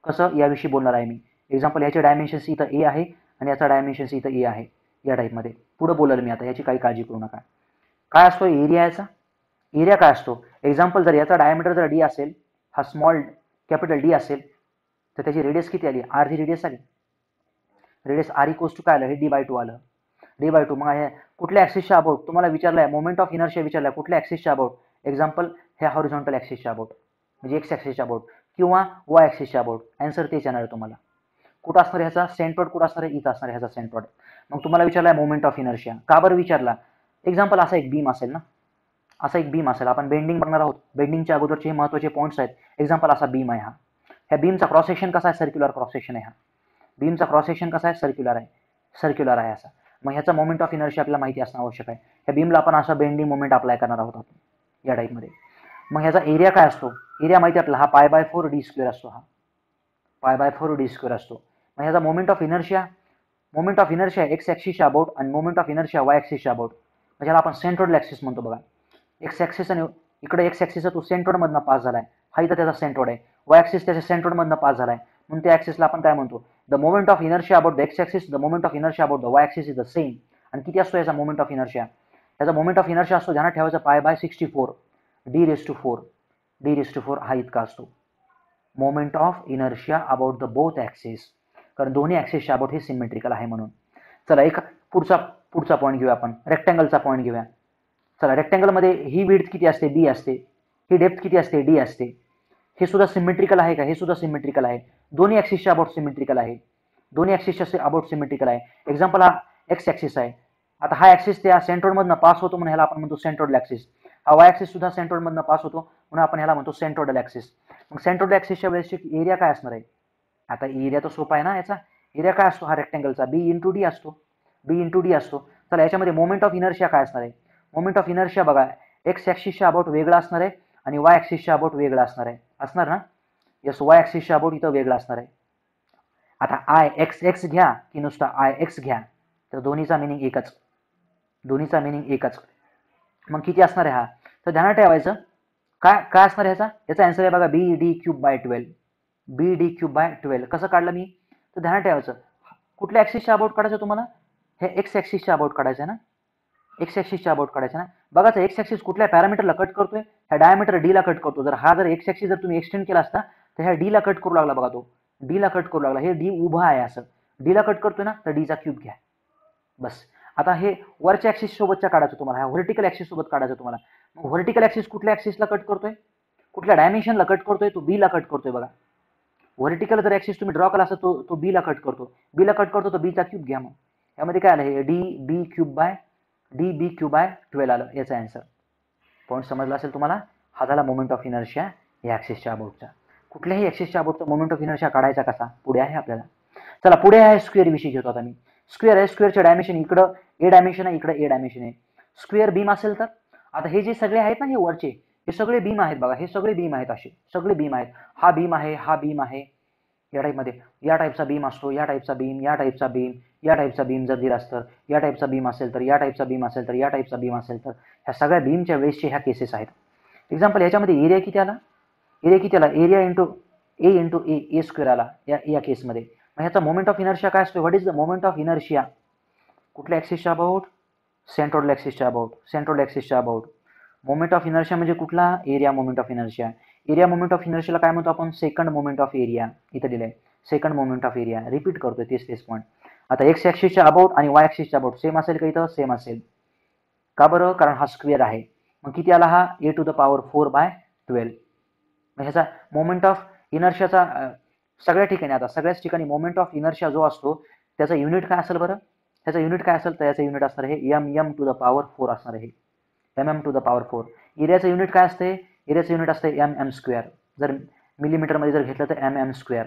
कसं याविषयी बोलणार आहे मी. एक्झाम्पल याचे डायमेन्शन्स इथं ए आहे आणि याचा डायमेन्शन्स इथं ए आहे या टाईपमध्ये. पुढं बोलेल मी आता, याची काही काळजी करू नका. काय असतो एरिया याचा, एरिया काय असतो. एक्झाम्पल जर याचा डायमीटर जर डी असेल, हा स्मॉल कॅपिटल डी असेल, तर त्याची रेडियस किती आली, आर ची रेडियस आली. रेडियस आर इक्वल्स टू काय आलं, हे d/2 आलं. d/2 मग हे कुठल्या ॲक्सिसच्या अबाउट तुम्हाला विचारलं आहे, मोमेंट ऑफ इनर्शिया विचारलं आहे, कुठल्या ॲक्सिसच्या अबाउट. एक्झाम्पल ह्या हॉरिझॉन्टल ॲक्सिसच्या अबाउट, म्हणजे एक्स ॲक्सिसच्या अबाउट किंवा वाय ॲक्सिसच्या अबाउट. आन्सर तेच येणार आहे तुम्हाला. कुठं असणार ह्याचा सेंट्रॉइड, कुठं असणार आहे, इथं असणार आहे ह्याचा सेंट्रॉइड. मग तुम्हाला विचारला आहे मोमेंट ऑफ इनर्शिया, का बरं विचारला. एक्झाम्पल असा एक बीम असेल ना, असा एक बीम असेल, आपण बेंडिंग बघणार आहोत. बेंडिंगच्या अगोदरचे हे महत्त्वाचे पॉईंट्स आहेत. एक्झाम्पल असा बीम आहे हा, ह्या बीमचा क्रॉस सेक्शन कसा आहे, सर्क्युलर क्रॉस सेक्शन आहे. हा बीमचा क्रॉस सेक्शन कसा आहे, सर्क्युलर आहे, सर्क्युलर आहे असा. मग ह्याचा मोमेंट ऑफ इनर्शिया आपल्याला माहिती असणं आवश्यक आहे. ह्या बीमला आपण असा बेंडिंग मोमेंट अप्लाय करणार आहोत आपण या टाईपमध्ये. मग ह्याचा एरिया काय असतो, एरिया माहिती आपल्याला, हा π/4 d² असतो. हा π/4 d² असतो. मग ह्याचा मोमेंट ऑफ इनर्शिया एक्स ॲक्सिसच्या अबाउट आणि मोमेंट ऑफ इनर्शिया वाय ॲक्सिसच्या अबाउट. म्हणजे ह्याला आपण सेंट्रोइड ॲक्सिस म्हणतो बघा. एक्स ॲक्सिस आणि इकडे एक्स ॲक्सिस तो सेंट्रोइडमधनं पास झालाय, हा इथं त्याचा सेंट्रोइड आहे. वाय ॲक्सिस त्याच्या सेंट्रोइडमधनं पास झालाय, म्हणून त्या ॲक्सिसला आपण काय म्हणतो, the moment of inertia about the x axis, the moment of inertia about the Y axis is the same. आणि किती असतो याचा मोमेंट ऑफ इनर्शिया, याचा मोमेंट ऑफ इनर्शिया असतो ध्यानात ठेवायचा π/64 d⁴ हा इतका असतो. Moment of inertia about the both axis, कारण दोन्ही ॲक्सिसच्या अबाउट हे सिमेट्रिकल आहे म्हणून. चला एक पुढचा पॉईंट घेऊया आपण, रेक्टँगलचा पॉईंट घेऊया. चला रेक्टँगलमध्ये ही विड्थ किती असते, डी असते, ही डेप्थ किती असते, डी असते. हे सुद्धा सिमेट्रिकल आहे का, हे सुद्धा सिमेट्रिकल आहे. दोन्ही ॲक्सिसच्या अबाउट सिमेट्रिकल आहे, दोन्ही ॲक्सिसच्या अबाउट सिमेट्रिकल आहे. एक्झाम्पल हा एक्स ॲक्सिस आहे, आता हा ॲक्सिस त्या सेंट्रोइडमधनं पास होतो म्हणून ह्याला आपण म्हणतो सेंट्रोइडल ॲक्सिस. हा वाय ॲक्सिस सुद्धा सेंट्रोइडमधनं पास होतो म्हणून आपण ह्याला म्हणतो सेंट्रोइडल ॲक्सिस. मग सेंट्रोइडल ॲक्सिसच्या वेळेस एरिया काय असणार आहे, आता एरिया तर सोपा आहे ना याचा. एरिया काय असतो हा रेक्टँगलचा, b/d असतो, b/d असतो. चला याच्यामध्ये मोमेंट ऑफ इनर्शिया काय असणार आहे. मोमेंट ऑफ इनर्शिया बघा, एक्स ॲक्सिसच्या अबाउट वेगळा असणार आहे आणि वाय ॲक्सिसच्या अबाउट वेगळा असणार आहे, असणार ना. यस, वाय ॲक्सिसच्या अबाउट इथं वेगळा असणार आहे. आता आय एक्स घ्या की नुसता आय एक्स घ्या, तर दोन्हीचा मिनिंग एकच, दोन्हीचा मिनिंग एकच. मग किती असणार आहे हा, तर ध्यानात ठेवायचं काय काय असणार आहे याचा आन्सर आहे बघा bd³/12. bd³/12 कसं काढलं मी, तर ध्यानात ठेवायचं कुठल्या ॲक्सिसच्या अबाउट काढायचं तुम्हाला, हे एक्स ॲक्सिसच्या अबाउट काढायचं आहे ना, एक्स ॲक्सिसच्या अबाउट काढायचं ना. बघायचं एक्स ॲक्सिस कुठल्या पॅरामीटरला कट करतोय, ह्या डायमीटर डीला कट करतो. जर हा जर एक्स ॲक्सिस जर तुम्ही एक्सटेंड केला असता तर ह्या डीला कट करू लागला बघा, तो डीला कट करू लागला. हे डी उभा आहे असं, डीला कट करतोय ना, तर डीचा क्यूब घ्या बस. आता हे वरच्या ॲक्सिस सोबतच्या काढायचं तुम्हाला, ह्या व्हर्टिकल ॲक्सिस सोबत काढायचं तुम्हाला. मग व्हर्टिकल ॲक्सिस कुठल्या ॲक्सिसला कट करतोय, कुठल्या डायमेन्शनला कट करतोय, तो बीला कट करतोय बघा. व्हर्टिकल जर ॲक्सिस तुम्ही ड्रॉ केला असता तो बीला कट करतो, बीला कट करतो तर बीचा क्यूब घ्या. मग यामध्ये काय आलं, हे db³/12 आलं याचा आन्सर. पॉईंट समजला असेल तुम्हाला. हा झाला मोमेंट ऑफ इनर्शिया या ॲक्सिसच्या अबाउटचा. कुठल्याही ॲक्सिसच्या अबाउटचा मोमेंट ऑफ इनर्शिया काढायचा कसा, पुढे आहे आपल्याला. चला पुढे आहे स्क्वेअर विषयी घेतो आता मी. स्क्वेअर आहे, स्क्वेअरचे डायमेन्शन इकडं ए डायमेन्शन आहे, इकडे ए डायमेन्शन आहे. स्क्वेअर बीम असेल तर आता हे जे सगळे आहेत ना, हे वरचे हे सगळे बीम आहेत बघा, हे सगळे बीम आहेत, असे सगळे बीम आहेत. हा बीम आहे, हा बीम आहे या टाईपमध्ये, या टाईपचा बीम असतो, या टाईपचा बीम, या टाईपचा बीम, या टाईपचा बीम जर दिला असतं, या टाईपचा बीम असेल तर, या टाईपचा बीम असेल तर, या टाईपचा बीम असेल तर, ह्या सगळ्या बीमच्या वेळेसचे ह्या केसेस आहेत. एक्झाम्पल याच्यामध्ये एरिया किती आला, एरिया इंटू ए स्क्वेअर आला या केसमध्ये. मग ह्याचा मोमेंट ऑफ इनर्शिया काय असतो, what is the moment of inertia, कुठल्या ॲक्सिसच्या अबाउट, सेंट्रोइडल ॲक्सिसच्या अबाउट. मोमेंट ऑफ इनर्शिया म्हणजे कुठला, area moment of inertia. Area moment of इनर्शियाला काय म्हणतो आपण, सेकंड मोमेंट ऑफ एरिया. इथं दिलंय second moment of area, repeat करतोय तेच पॉईंट. आता एक्स ॲक्सिसच्या अबाउट आणि वाय ॲक्सिसच्या अबाउट सेम असेल का, इथं सेम असेल. का बरं, कारण हा स्क्वेअर आहे. मग किती आला हा, a⁴/12. मग ह्याचा मोमेंट ऑफ इनर्शियाचा सगळ्या ठिकाणी, आता सगळ्याच ठिकाणी मोमेंट ऑफ इनर्शिया जो असतो त्याचा युनिट काय असेल बरं, त्याचा युनिट काय असेल, तर याचं युनिट असणार आहे mm⁴ असणार आहे, mm⁴. एरियाचं युनिट काय असते, एरियाचं युनिट असते mm². जर मिलीमीटरमध्ये जर घेतलं तर mm²,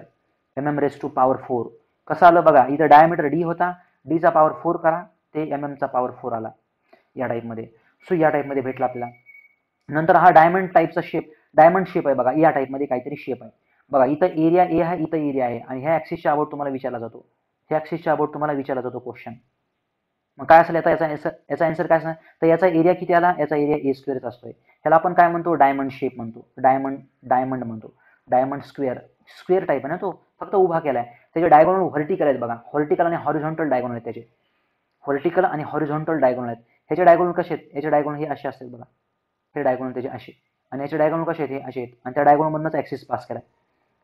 mm⁴. कसं आलं बघा, इथं डायमीटर डी होता, डीचा पॉवर 4 करा, ते mmचा पॉवर 4 आला या टाईपमध्ये. सो या टाईपमध्ये भेटला आपल्याला. नंतर हा डायमंड टाईपचा शेप, डायमंड शेप आहे बघा, या टाईपमध्ये काहीतरी शेप आहे बघा. इथं एरिया ए आहे, इथं एरिया आहे आणि ह्या ॲक्सिसच्या अबाउट तुम्हाला विचारला जातो, ह्या ॲक्सिसच्या अबाउट तुम्हाला विचारला जातो क्वेश्चन. मग काय असेल याचा आन्सर काय असणार, तर याचा एरिया किती आला, याचा एरिया ए स्क्वेअरच असतोय. ह्याला आपण काय म्हणतो, डायमंड शेप म्हणतो, डायमंड म्हणतो, डायमंड स्क्वेअर टाईप आहे ना तो, फक्त उभा केलाय. त्याचे डायगोनल व्हर्टिकल आहेत बघा, व्हर्टिकल आणि हॉरिझॉन्टल डायगोनल आहेत त्याचे, व्हर्टिकल आणि हॉरिझॉन्टल डायगोनल आहेत. ह्याचे डायगोनल कसे आहेत, याचे डायगोनल हे असे असतात बघा, हे डायगोनल त्याचे असे, आणि याचे डायगोनल कसे आहेत, हे असे आहेत, आणि त्या डायगोनलमधूनच ॲक्सिस पास केला,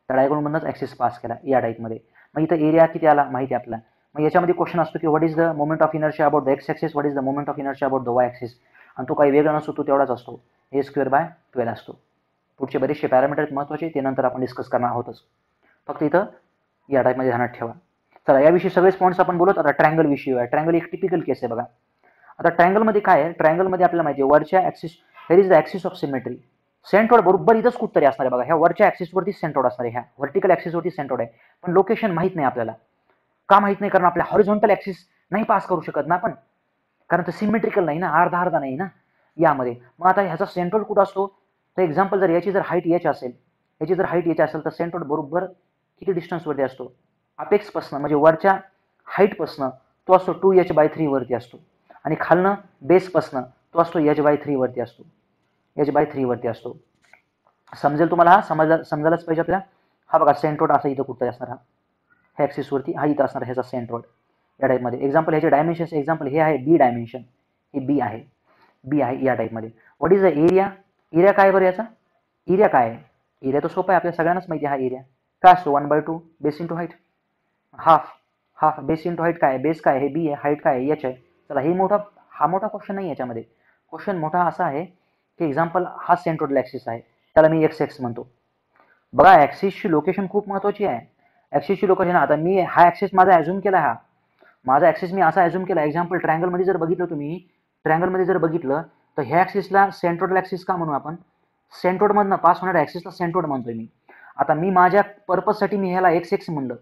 त्या डायगोनलमधूनच ॲक्सिस पास केला या टाईपमध्ये. मग इथं एरिया किती आला माहिती आहे आपल्याला. मग याच्यामध्ये क्वेश्चन असतो की what is the moment of inertia about the x axis, what is the moment of inertia about the Y axis, आणि तो काही वेगळा नसतो, तो तेवढाच असतो, a²/12 असतो. पुढचे बरेचसे पॅरामीटर आहेत महत्त्वाचे, ते नंतर आपण डिस्कस करणार आहोतच, फक्त इथं या टाईपमध्ये ध्यानात ठेवा. चला याविषयी सगळेच पॉईंट्स आपण बोलत. आता ट्रँगल विषयी आहे. ट्रँगल एक टिपिकल केस आहे बघा. आता ट्रँगलमध्ये काय आहे, ट्रँगलमध्ये आपल्याला माहिती आहे वरच्या axis, here is the axis of symmetry, centroid बरोबर इथंच कुठतरी असणार आहे बघा, ह्या वरच्या ॲक्सिसवरती सेंट्रोड असणार आहे, ह्या व्हर्टिकल ॲक्सिसवरती सेंट्रोड आहे, पण लोकेशन माहीत नाही आपल्याला. का माहीत नाही, कारण आपल्या हॉरिझॉन्टल ॲक्सिस नाही पास करू शकत ना आपण, कारण ते सिमेट्रिकल नाही ना, अर्धा नाही ना यामध्ये. मग आता ह्याचा सेंट्रोड कुठं असतो, तर एक्झाम्पल जर याची जर हाईट एच असेल, याची जर हाईट एच असेल तर सेंट्रोड बरोबर किती डिस्टन्सवरती असतो, अपेक्सपासनं म्हणजे वरच्या हाईटपासनं तो असतो 2h/3 वरती असतो, आणि खालनं बेसपासनं तो असतो h/3 वरती असतो, h/3 वरती असतो. समजेल तुम्हाला, हा समजायलाच पाहिजे आपल्याला. हा बघा सेंट्रोड असं इथं कुठं असणार, हा ह्या ॲक्सिसवरती हा इथं असणार ह्याचा सेंट्रोड या टाईपमध्ये. एक्झाम्पल ह्याचे डायमेन्शन्स, एक्झाम्पल हे आहे बी डायमेन्शन, हे बी आहे या टाईपमध्ये. What is the area, area काय बरं याचा, एरिया काय आहे, एरिया तर सोपा आहे, आपल्या सगळ्यांनाच माहिती आहे. हा एरिया काय असतो 1/2 base into height, half base into height काय आहे, बेस काय आहे, हे बी आहे, हाईट काय आहे एच आहे. चला हे हा मोठा क्वेश्चन नाही याच्यामध्ये. क्वेश्चन मोठा असा आहे की एक्झाम्पल हा सेंट्रोडल ॲक्सिस आहे, त्याला मी एक्स म्हणतो. बघा ॲक्सिसची लोकेशन खूप महत्त्वाची आहे. ॲक्सिसची लोकेशन, आता मी हा ॲक्सिस माझा ॲझ्युम केला, हा माझा ॲक्सिस मी असा ॲझ्युम केला. एक्झाम्पल ट्रँगलमध्ये जर बघितलं तुम्ही, ट्रँगलमध्ये जर बघितलं तर ह्या ॲक्सिसला सेंट्रोडल ॲक्सिस का म्हणू आपण, सेंट्रोडमधनं पास होणाऱ्या ॲक्सिसला सेंट्रोड म्हणतोय मी. आता मी माझ्या पर्पजसाठी मी ह्याला एक्स म्हणलं,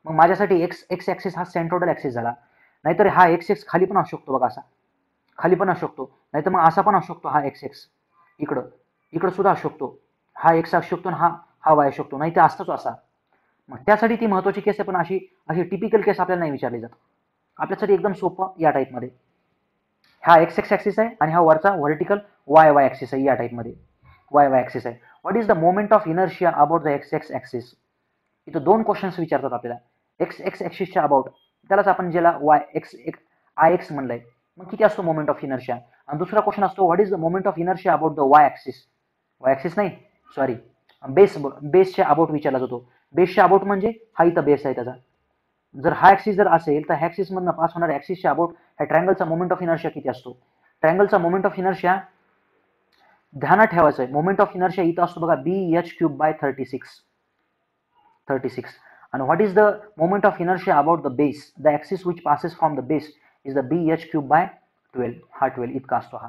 मग माझ्यासाठी एक्स ॲक्सिस हा सेंट्रोडल ॲक्सिस झाला. नाहीतर हा एक्स खाली पण असू शकतो बघा, असा खाली पण असू शकतो, नाहीतर मग असा पण असू शकतो, हा एक्स इकडं सुद्धा असू शकतो, हा एक्स असू शकतो आणि हा वाय असू शकतो, नाही तर असतोच असा. मग त्यासाठी ती महत्त्वाची केस आहे, पण अशी टिपिकल केस आपल्याला नाही विचारली जात. आपल्यासाठी एकदम सोपं या टाईपमध्ये, हा एक्स ॲक्सिस आहे आणि हा वरचा व्हर्टिकल वाय ॲक्सिस आहे या टाईपमध्ये, वाय ॲक्सिस आहे. What is the moment of inertia about the x axis. इथं दोन क्वेश्चन्स विचारतात आपल्याला, एक्स ॲक्सिसच्या अबाउट, त्यालाच आपण ज्याला आय एक्स म्हणलंय, मग किती असतो मोमेंट ऑफ इनर्शिया. आणि दुसरा क्वेश्चन असतो what is the moment of inertia about the Y axis नाही सॉरी, बेसच्या अबाउट विचारला जातो. बेसच्या अबाउट म्हणजे हा इथं बेस आहे त्याचा. जर हा ॲक्सिस जर असेल तर ह्या ॲक्सिसमधनं पास होणाऱ्या ॲक्सिसच्या अबाउट ह्या ट्रँगलचा मोमेंट ऑफ इनर्शिया किती असतो. ट्रँगलचा मोमेंट ऑफ इनर्शिया ध्यानात ठेवायचं आहे, मोमेंट ऑफ इनर्शिया इथं असतो बघा BH³/36. And what is the moment of inertia about the base, the axis which passes from the base is the BH³/12. हा 12 इतका असतो हा.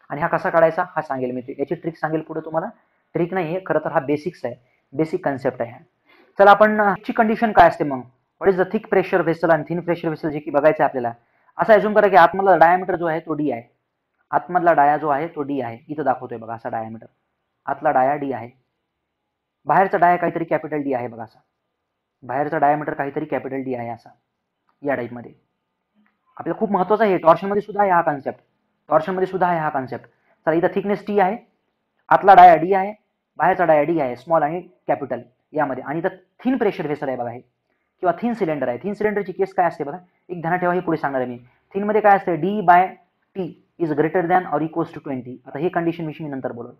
आणि हा कसा काढायचा हा सांगेल मी, याची ट्रिक सांगेल पुढे तुम्हाला. ट्रिक नाही आहे खरं तर, हा बेसिक्स आहे, बेसिक कन्सेप्ट आहे. चला आपण ची कंडिशन काय असते मग, what is the thick pressure vessel आणि थिन प्रेशर व्हेसल जे की बघायचं आहे आपल्याला. असं ॲझ्युम करा की आतमधला डायमीटर जो आहे तो डी आहे, आतमधला डाया जो आहे तो डी आहे, इथं दाखवतोय बघा असा डायमीटर, आतला डाया डी आहे, बाहेरचा डाया काहीतरी कॅपिटल डी आहे बघा असा, बाहेरचा डायमीटर काहीतरी कॅपिटल डी आहे असा या टाईपमध्ये. आपल्याला खूप महत्त्वाचं आहे, टॉर्शनमध्ये सुद्धा आहे हा कन्सेप्ट, टॉर्शनमध्ये सुद्धा आहे हा कन्सेप्ट. तर इथं थिकनेस टी आहे, आतला डाया डी आहे, बाहेरचा डाया डी आहे, स्मॉल आणि कॅपिटल यामध्ये. आणि इथं थिन प्रेशर व्हेसल आहे बघा हे, किंवा थिन सिलेंडर आहे. थिन सिलेंडरची केस काय असते बघा, एक ध्यानात ठेवा, हे पुढे सांगणार आहे मी. थिनमध्ये काय असते, D/T is greater than or equals to 20. आता हे कंडिशन विषयी मी नंतर बोलल,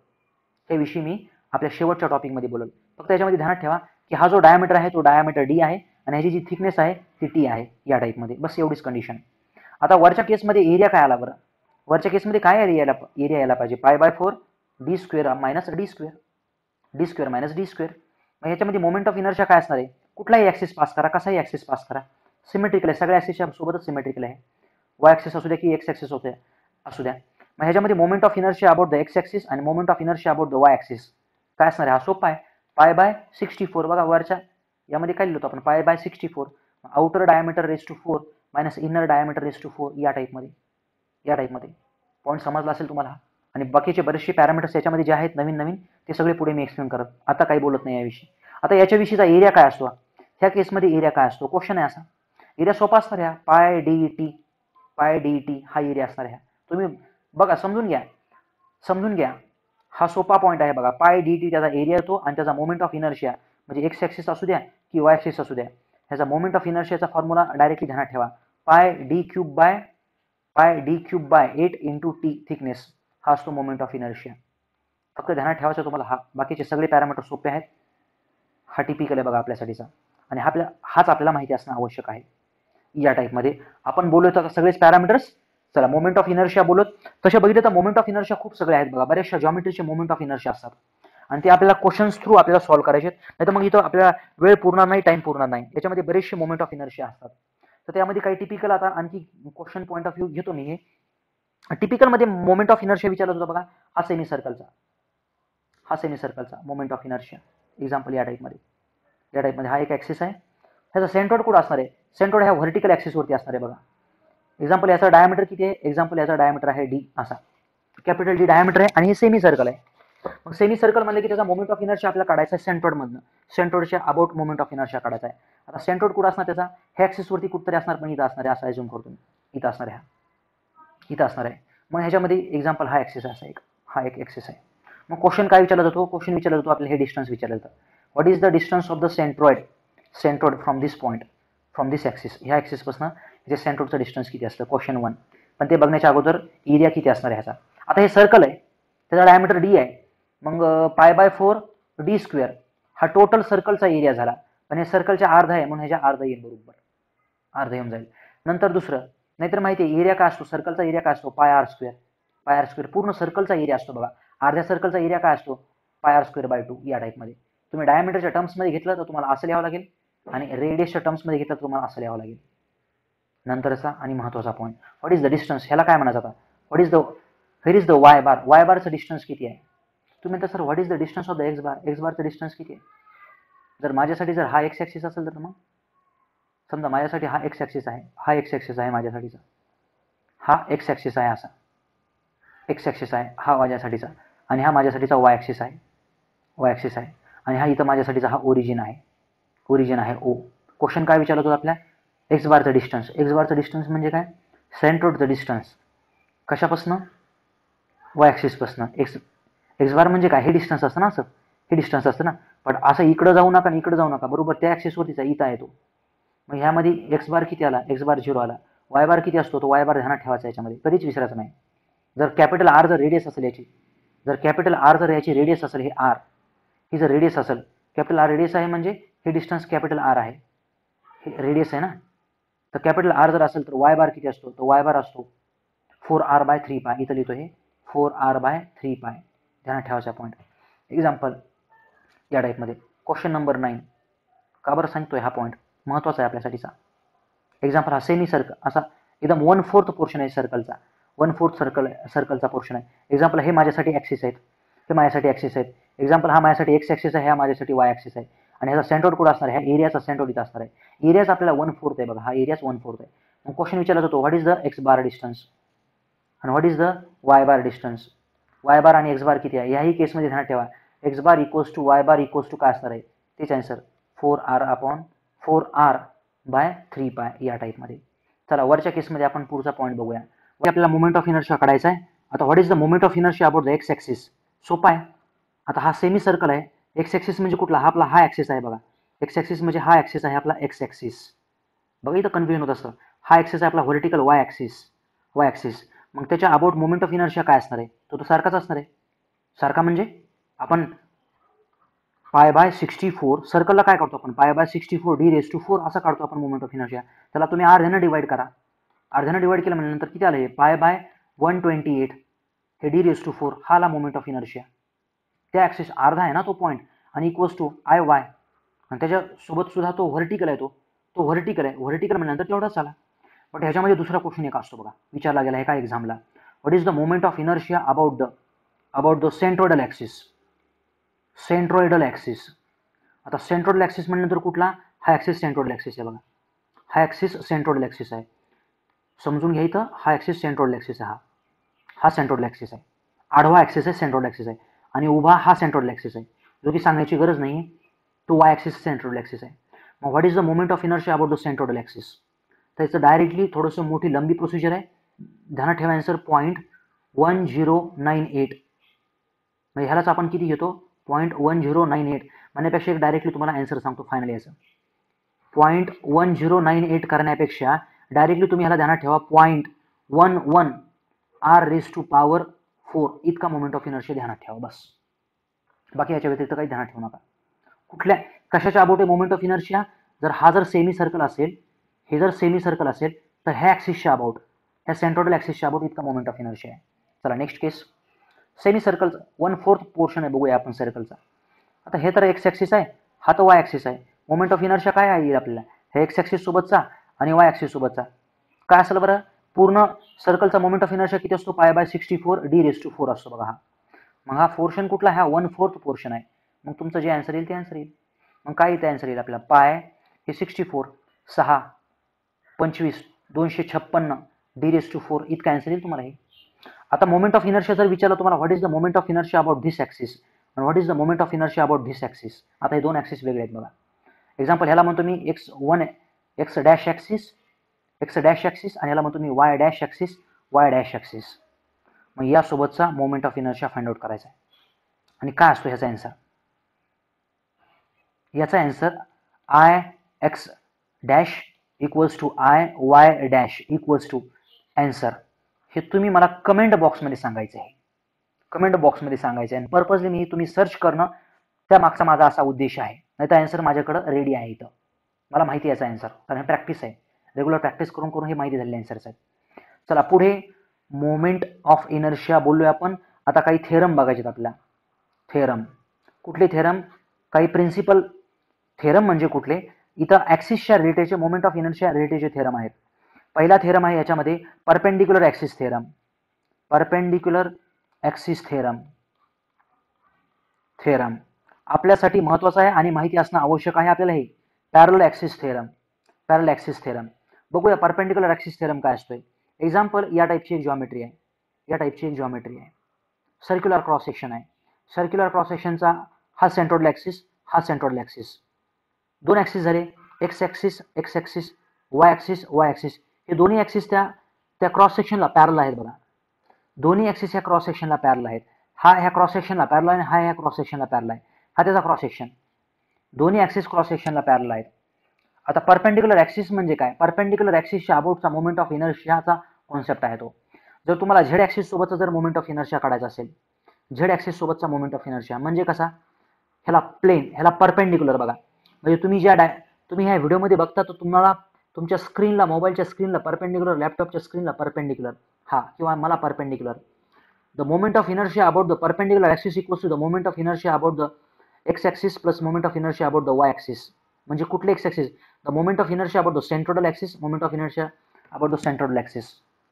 हे विषयी मी आपल्या शेवटच्या टॉपिकमध्ये बोलल. फक्त याच्यामध्ये ध्यानात ठेवा की हा जो डायमीटर आहे तो डायमीटर डी आहे आणि ह्याची जी थिकनेस आहे ती टी आहे या टाईपमध्ये, बस एवढीच कंडिशन. आता वरच्या केसमध्ये एरिया काय आला बरं, वरच्या केसमध्ये काय एरिया यायला पाहिजे, π/4 d² - d². मग याच्यामध्ये मोमेंट ऑफ इनर्शिया काय असणार आहे, कुठलाही ॲक्सिस पास करा, कसाही ॲक्सिस पास करा, सिमेट्रिकल आहे, सगळ्या ॲक्सिसच्या सोबतच सिमेट्रिकल आहे, वाय ॲक्सिस असू द्या की एक्स ॲक्सिस असू द्या. मग ह्याच्यामध्ये moment of inertia about the x axis आणि moment of inertia about the Y axis काय असणार आहे, हा सोपा आहे, π/64. बघा वरच्या यामध्ये काय लिहितो आपण, π/64, outer diameter raise to 4 minus inner diameter raise to 4 या टाईपमध्ये. पॉईंट समजला असेल तुम्हाला. आणि बाकीचे बरेचसे पॅरामीटर्स याच्यामध्ये जे आहेत नवीन ते सगळे पुढे मी एक्सप्लेन करत, आता काही बोलत नाही याविषयी. आता याच्याविषयीचा एरिया काय असतो, ह्या केसमध्ये एरिया काय असतो, क्वेश्चन आहे असा. एरिया सोपा असणार ह्या π/dt पाय डी टी हा एरिया असणार आहे. तुम्ही बघा समजून घ्या. हा सोपा पॉईंट आहे बघा. पाय डी टी त्याचा एरिया येतो आणि त्याचा मोमेंट ऑफ इनर्शिया म्हणजे एक्स ॲक्सिस असू द्या की वाय ॲक्सिस असू द्या, ह्याचा मोमेंट ऑफ इनर्शियाचा फॉर्म्युला डायरेक्टली ध्यानात ठेवा. पाय D cube bye 8 into T thickness हा असतो मोमेंट ऑफ इनर्शिया. फक्त ध्यानात ठेवायचं तुम्हाला हा. बाकीचे सगळे पॅरामीटर सोपे आहेत. हा टिपिकल आहे बघा आपल्यासाठीचा आणि हाच आपल्याला माहिती असणं आवश्यक आहे. या टाईपमध्ये आपण बोलत आता सगळेच पॅरामीटर्स. चला मोमेंट ऑफ इनर्शिया बोलत. तसे बघितलं तर मोमेंट ऑफ इनर्शिया खूप सगळे आहेत बघा. बऱ्याचशा जॉमेट्रीचे मोमेंट ऑफ इनर्शिया असतात आणि ते आपल्याला क्वेश्चन्स थ्रू आपल्याला सॉल्व्ह करायचे. नाही तर मग इथं आपल्याला वेळ पुरणार नाही, टाइम पुरणार नाही. याच्यामध्ये बरेचसे मोमेंट ऑफ इनर्शिया असतात. तर त्यामध्ये काही टिपिकल आता आणखी क्वेश्चन पॉईंट ऑफ व्ह्यू घेतो मी. हे टिपिकलमध्ये मोमेंट ऑफ इनर्शिया विचारत होता बघा. हा सेमी सर्कलचा मोमेंट ऑफ इनर्शिया एक्झाम्पल या टाईपमध्ये हा एक ॲक्सिस आहे. ह्याचा सेंट्रोइड कुठं असणार आहे? सेंट्रोइड ह्या व्हर्टिकल ॲक्सिसवरती असणार आहे बघा. एक्झाम्पल याचा डायमीटर किती आहे? एक्झाम्पल याचा डायमीटर आहे डी असा. कॅपिटल डी डायमीटर आहे आणि हे सेमी सर्कल आहे. मग सेमी सर्कल म्हणले की त्याचा मोमेंट ऑफ इनर्शिया आपल्याला काढायचा आहे सेंट्रोइडमधनं. सेंट्रोइडच्या अबाउट मोमेंट ऑफ इनर्शिया काढायचा आहे. आता सेंट्रोइड कुठं असणार त्याचा? हे ॲक्सिसवरती कुठतरी असणार, पण इथं असणार आहे असं ॲज्युम करतो मी. इथं असणार आहे. मग ह्याच्यामध्ये एक्झाम्पल हा ॲक्सिस असा हा एक ॲक्सिस आहे. मग क्वेश्चन काय विचारला जातो? आपल्याला हे डिस्टन्स विचारलं जातं. What is the distance of the centroid from this point, from this axis. ह्या ॲक्सिसपासून जे सेंट्रोइडचं डिस्टन्स किती असतं? क्वेश्चन 1. पण ते बघण्याच्या अगोदर एरिया किती असणार आहे ह्याचा. आता हे सर्कल आहे, त्याचा डायमीटर डी आहे. मग π/4 डी स्क्वेअर हा टोटल सर्कलचा एरिया झाला. पण हे सर्कलच्या अर्धा आहे म्हणून ह्याच्या अर्धा येईल बरोबर. अर्धा येऊन जाईल. नंतर दुसरं, नाहीतर माहिती आहे एरिया काय असतो? सर्कलचा एरिया काय असतो? पाय आर स्क्वेअर पूर्ण सर्कलचा एरिया असतो बघा. अर्ध्या सर्कलचा एरिया काय असतो? πr²/2 या टाईपमध्ये. तुम्ही डायमीटरच्या टर्म्समध्ये घेतलं तर तुम्हाला असं लिहावं लागेल आणि रेडियसच्या टर्म्समध्ये घेतलं तर तुम्हाला असं लिहावं लागेल. नंतरचा आणि महत्त्वाचा point, what is the distance. ह्याला काय म्हणायचं आता? What is the where is the y बारचं डिस्टन्स किती आहे? तुम्ही म्हणता sir what is the distance of the x बारचं डिस्टन्स किती आहे? जर माझ्यासाठी जर हा एक्स ॲक्सिस असेल तर मग समजा माझ्यासाठी हा एक्स ॲक्सिस आहे, माझ्यासाठीचा हा एक्स ॲक्सिस आहे असा. एक्स ॲक्सिस आहे हा माझ्यासाठीचा आणि हा माझ्यासाठीचा वाय ॲक्सिस आहे आणि हा इथं माझ्यासाठीचा हा ओरिजिन आहे ओ. क्वेश्चन काय विचारला होता आपल्या? एक्स बारचं डिस्टन्स म्हणजे काय? सेंट्रोइडचं डिस्टन्स कशापासून? वाय ॲक्सिसपासून. एक्स बार म्हणजे काय? हे डिस्टन्स असतं ना, असं हे डिस्टन्स असतं ना. पण असं इकडं जाऊ नका बरोबर त्या ॲक्सिसवरतीचा इथं आहे तो. मग ह्यामध्ये एक्स बार किती आला? एक्स बार 0 आला. वाय बार किती असतो? तो वाय बार ध्यानात ठेवायचा याच्यामध्ये, कधीच विसरायचं नाही. जर कॅपिटल आर जर रेडियस असेल याची, रेडियस असेल, हे आर ही जर रेडियस असेल, कॅपिटल आर रेडियस आहे म्हणजे हे डिस्टन्स कॅपिटल आर आहे, हे रेडियस आहे ना. तर कॅपिटल आर जर असेल तर वाय बार किती असतो? तो वाय बार असतो 4r/3π. इथं लिहितो हे 4r/3π. ध्यानात ठेवायचा पॉईंट. एक्झाम्पल या टाईपमध्ये क्वेश्चन नंबर 9. का बरं सांगतोय हा पॉईंट? महत्त्वाचा आहे आपल्यासाठीचा. एक्झाम्पल हा सेमी सर्कल असा एकदम 1/4 पोर्शन आहे सर्कलचा. 1/4 सर्कलचा पोर्शन आहे. एक्झाम्पल हे माझ्यासाठी ॲक्सिस आहेत, एक्झाम्पल हा माझ्यासाठी एक्स ॲक्सिस आहे, हा माझ्यासाठी वाय ॲक्सिस आहे आणि ह्याचा सेंट्रोइड कुठं असणार आहे? ह्या एरियाचा सेंट्रोइड इथं असणार आहे. एरियाच आपल्याला 1/4 आहे बघा. हा एरियाच 1/4 आहे. मग क्वेश्चन विचारला जातो what is the x bar distance आणि what is the y bar distance. Y bar आणि एक्स बार किती आहे? याही केसमध्ये ध्यानात ठेवा. X bar equals to y bar equals to काय असणार आहे? तेच आन्सर 4r/3π या टाईपमध्ये. चला वरच्या केसमध्ये आपण पुढचा पॉईंट बघूया. आपल्याला मोमेंट ऑफ इनर्शिया काढायचा आहे. आता what is the moment of inertia about the x axis. सोपा आहे. आता हा सेमी सर्कल आहे. एक्स ॲक्सिस म्हणजे कुठला? हा आपला हा ॲक्सिस आहे बघा. एक्स ॲक्सिस म्हणजे हा ॲक्सिस आहे आपला एक्स ॲक्सिस. बघा इथं कन्फ्युजन होत असतं. हा ॲक्सिस आहे आपला व्हर्टिकल वाय ॲक्सिस. मग त्याच्या अबाउट मोमेंट ऑफ इनर्शिया काय असणार आहे? तो सारखाच असणार आहे. सारखा म्हणजे आपण π/64 सर्कलला काय काढतो आपण? π/64 d⁴ असा काढतो आपण मोमेंट ऑफ इनर्शिया. त्याला तुम्ही अर्ध्यानं डिवाइड करा. अर्ध्यानं डिवाइड केलं म्हणजे नंतर किती आलं? हे π/128 हे d⁴ हा आला मोमेंट ऑफ इनर्शिया. त्या ॲक्सिस अर्धा आहे ना तो पॉईंट आणि इक्वल्स टू IY आणि त्याच्यासोबत सुद्धा तो व्हर्टिकल आहे. तो व्हर्टिकल म्हणल्यानंतर तेवढाच आला. बट ह्याच्यामध्ये दुसरा क्वेश्चन एक असतो बघा, विचारला गेला एका एक्झामला. What is the moment of inertia about the centroidal axis. आता सेंट्रोइडल ॲक्सिस म्हणल्यानंतर कुठला? हा ॲक्सिस सेंट्रोइडल ॲक्सिस आहे बघा. हा ॲक्सिस सेंट्रोइडल ॲक्सिस आहे. समजून घ्या इथं हा ॲक्सिस सेंट्रोइडल ॲक्सिस आहे. हा सेंट्रोइडल ॲक्सिस आहे. आडवा ॲक्सिस आहे सेंट्रोइडल ॲक्सिस आहे आणि उभा हा सेंट्रोइडल ॲक्सिस आहे. जो की सांगण्याची गरज नाही, तो वाय ॲक्सिस सेंट्रोइडल ॲक्सिस आहे. मग what is the moment of inertia about the centroidal axis. त्याचं डायरेक्टली थोडंसं मोठी लंबी प्रोसिजर आहे. ध्यानात ठेवा आन्सर 0.1098. म्हणजे ह्यालाच आपण किती घेतो 0.1098 म्हणण्यापेक्षा डायरेक्टली तुम्हाला आन्सर सांगतो फायनली याचं. 0.1098 करण्यापेक्षा डायरेक्टली तुम्ही ह्याला ध्यानात ठेवा 0.11 r⁴ इतका मोमेंट ऑफ इनर्शिया ध्यानात ठेवा बस. बाकी याच्या व्यतिरिक्त काही ध्यानात ठेवू नका. कुठल्या कशाच्या अबाउट आहे मोमेंट ऑफ इनर्शिया? जर हा जर सेमी सर्कल असेल, हे जर सेमी सर्कल असेल तर ह्या ॲक्सिसच्या अबाउट, ह्या सेंट्रोइडल ॲक्सिसच्या अबाउट इतका मोमेंट ऑफ इनर्शिया आहे. चला नेक्स्ट केस. सेमी सर्कलचा 1/4 पोर्शन आहे, बघूया आपण सर्कलचा. आता हे तर एक्स ॲक्सिस आहे, हा तर वाय ॲक्सिस आहे. मोमेंट ऑफ इनर्शिया काय आहे आपल्याला? हे एक्स ॲक्सिस सोबतचा आणि वाय ॲक्सिस सोबतचा काय असेल बरं? पूर्ण सर्कलचा मोमेंट ऑफ इनर्शिया किती असतो? π/64 d⁴ असतो बघा हा. मग हा पोर्शन कुठला? हा 1/4 पोर्शन आहे. मग तुमचं जे आन्सर येईल ते आन्सर येईल. मग काय इथे आन्सर येईल आपल्याला? पाय हे 64, 6, 25, 256 d⁴ इतका आन्सर येईल तुम्हाला हे. आता मोमेंट ऑफ इनर्शिया जर विचारलं तुम्हाला what is the moment of inertia about this axis आणि what is the moment of inertia about this axis. आता हे दोन ॲक्सिस वेगळे आहेत बघा. एक्झाम्पल ह्याला म्हणतो मी x1 एक्स डॅश ॲक्सिस आणि ह्याला म्हणतो मी y डॅश ॲक्सिस. मग यासोबतचा moment of inertia find out करायचा आहे. आणि काय असतो ह्याचा आन्सर? याचा answer I(x) equals to I(y) equals to answer. हे तुम्ही मला कमेंट बॉक्समध्ये सांगायचं आहे. कमेंट बॉक्समध्ये सांगायचं आहे. आणि पर्पजली मी तुम्ही सर्च करणं त्या मागचा माझा असा उद्देश आहे. नाही तर आन्सर माझ्याकडं रेडी आहे इथं. मला माहिती आहे याचा आन्सर, कारण हे प्रॅक्टिस आहे. रेग्युलर प्रॅक्टिस करून करून हे माहिती झालेले आन्सर्स आहेत. चला पुढे मोमेंट ऑफ इनर्शिया बोललोय आपण. आता काही थेरम बघायचे आपल्याला. थेरम कुठले? थेरम काही प्रिन्सिपल थेरम म्हणजे कुठले? इथं ॲक्सिसच्या रिलेटेडचे मोमेंट ऑफ इनर्शिया रिलेटेडचे थेरम आहेत. पहिला थेरम आहे याच्यामध्ये perpendicular axis theorem. Perpendicular axis theorem आपल्यासाठी महत्त्वाचं आहे आणि माहिती असणं आवश्यक आहे आपल्याला. हे पॅरलल ॲक्सिस थेरम. बघूया परपेंडिक्युलर ॲक्सिस थेरम काय असतोय. एक्झाम्पल या टाईपची एक जॉमेट्री आहे. सर्क्युलर क्रॉस सेक्शन आहे. सर्क्युलर क्रॉस सेक्शनचा हा सेंट्रोइडल ॲक्सिस. दोन ॲक्सिस झाले, एक्स ॲक्सिस, वाय ॲक्सिस. हे दोन्ही ॲक्सिस त्या क्रॉस सेक्शनला पॅरल आहेत बघा. दोन्ही ॲक्सिस ह्या क्रॉस सेक्शनला पॅरल आहेत. हा ह्या क्रॉस सेक्शनला पॅरल आहे, हा ह्या क्रॉस सेक्शनला पॅरल आहे. हा त्याचा क्रॉस सेक्शन. दोन्ही ॲक्सिस क्रॉस सेक्शनला पॅरल आहेत. आता परपेंडिक्युलर ॲक्सिस म्हणजे काय? परपेंडिक्युलर ॲक्सिसच्या अबाउटचा मोमेंट ऑफ इनर्शियाचा कॉन्सेप्ट आहे तो. जर तुम्हाला झेड ॲक्सिस सोबतचा जर मोमेंट ऑफ इनर्शिया काढायचा असेल, झेड ॲक्सिस सोबतचा मोमेंट ऑफ इनर्शिया म्हणजे कसा? ह्याला परपेंडिक्युलर बघा. म्हणजे तुम्ही ह्या व्हिडिओमध्ये बघता तर तुम्हाला तुमच्या स्क्रीनला, मोबाईलच्या स्क्रीनला परपेंडिक्युलर, लॅपटॉपच्या स्क्रीनला परपेंडिक्युलर हा किंवा मला perpendicular. The moment of inertia about the perpendicular axis equals to the moment of inertia about the x axis plus moment of inertia about the Y axis. म्हणजे कुठले X axis? The moment of inertia about the centroidal axis, moment of inertia about the centroidal axis,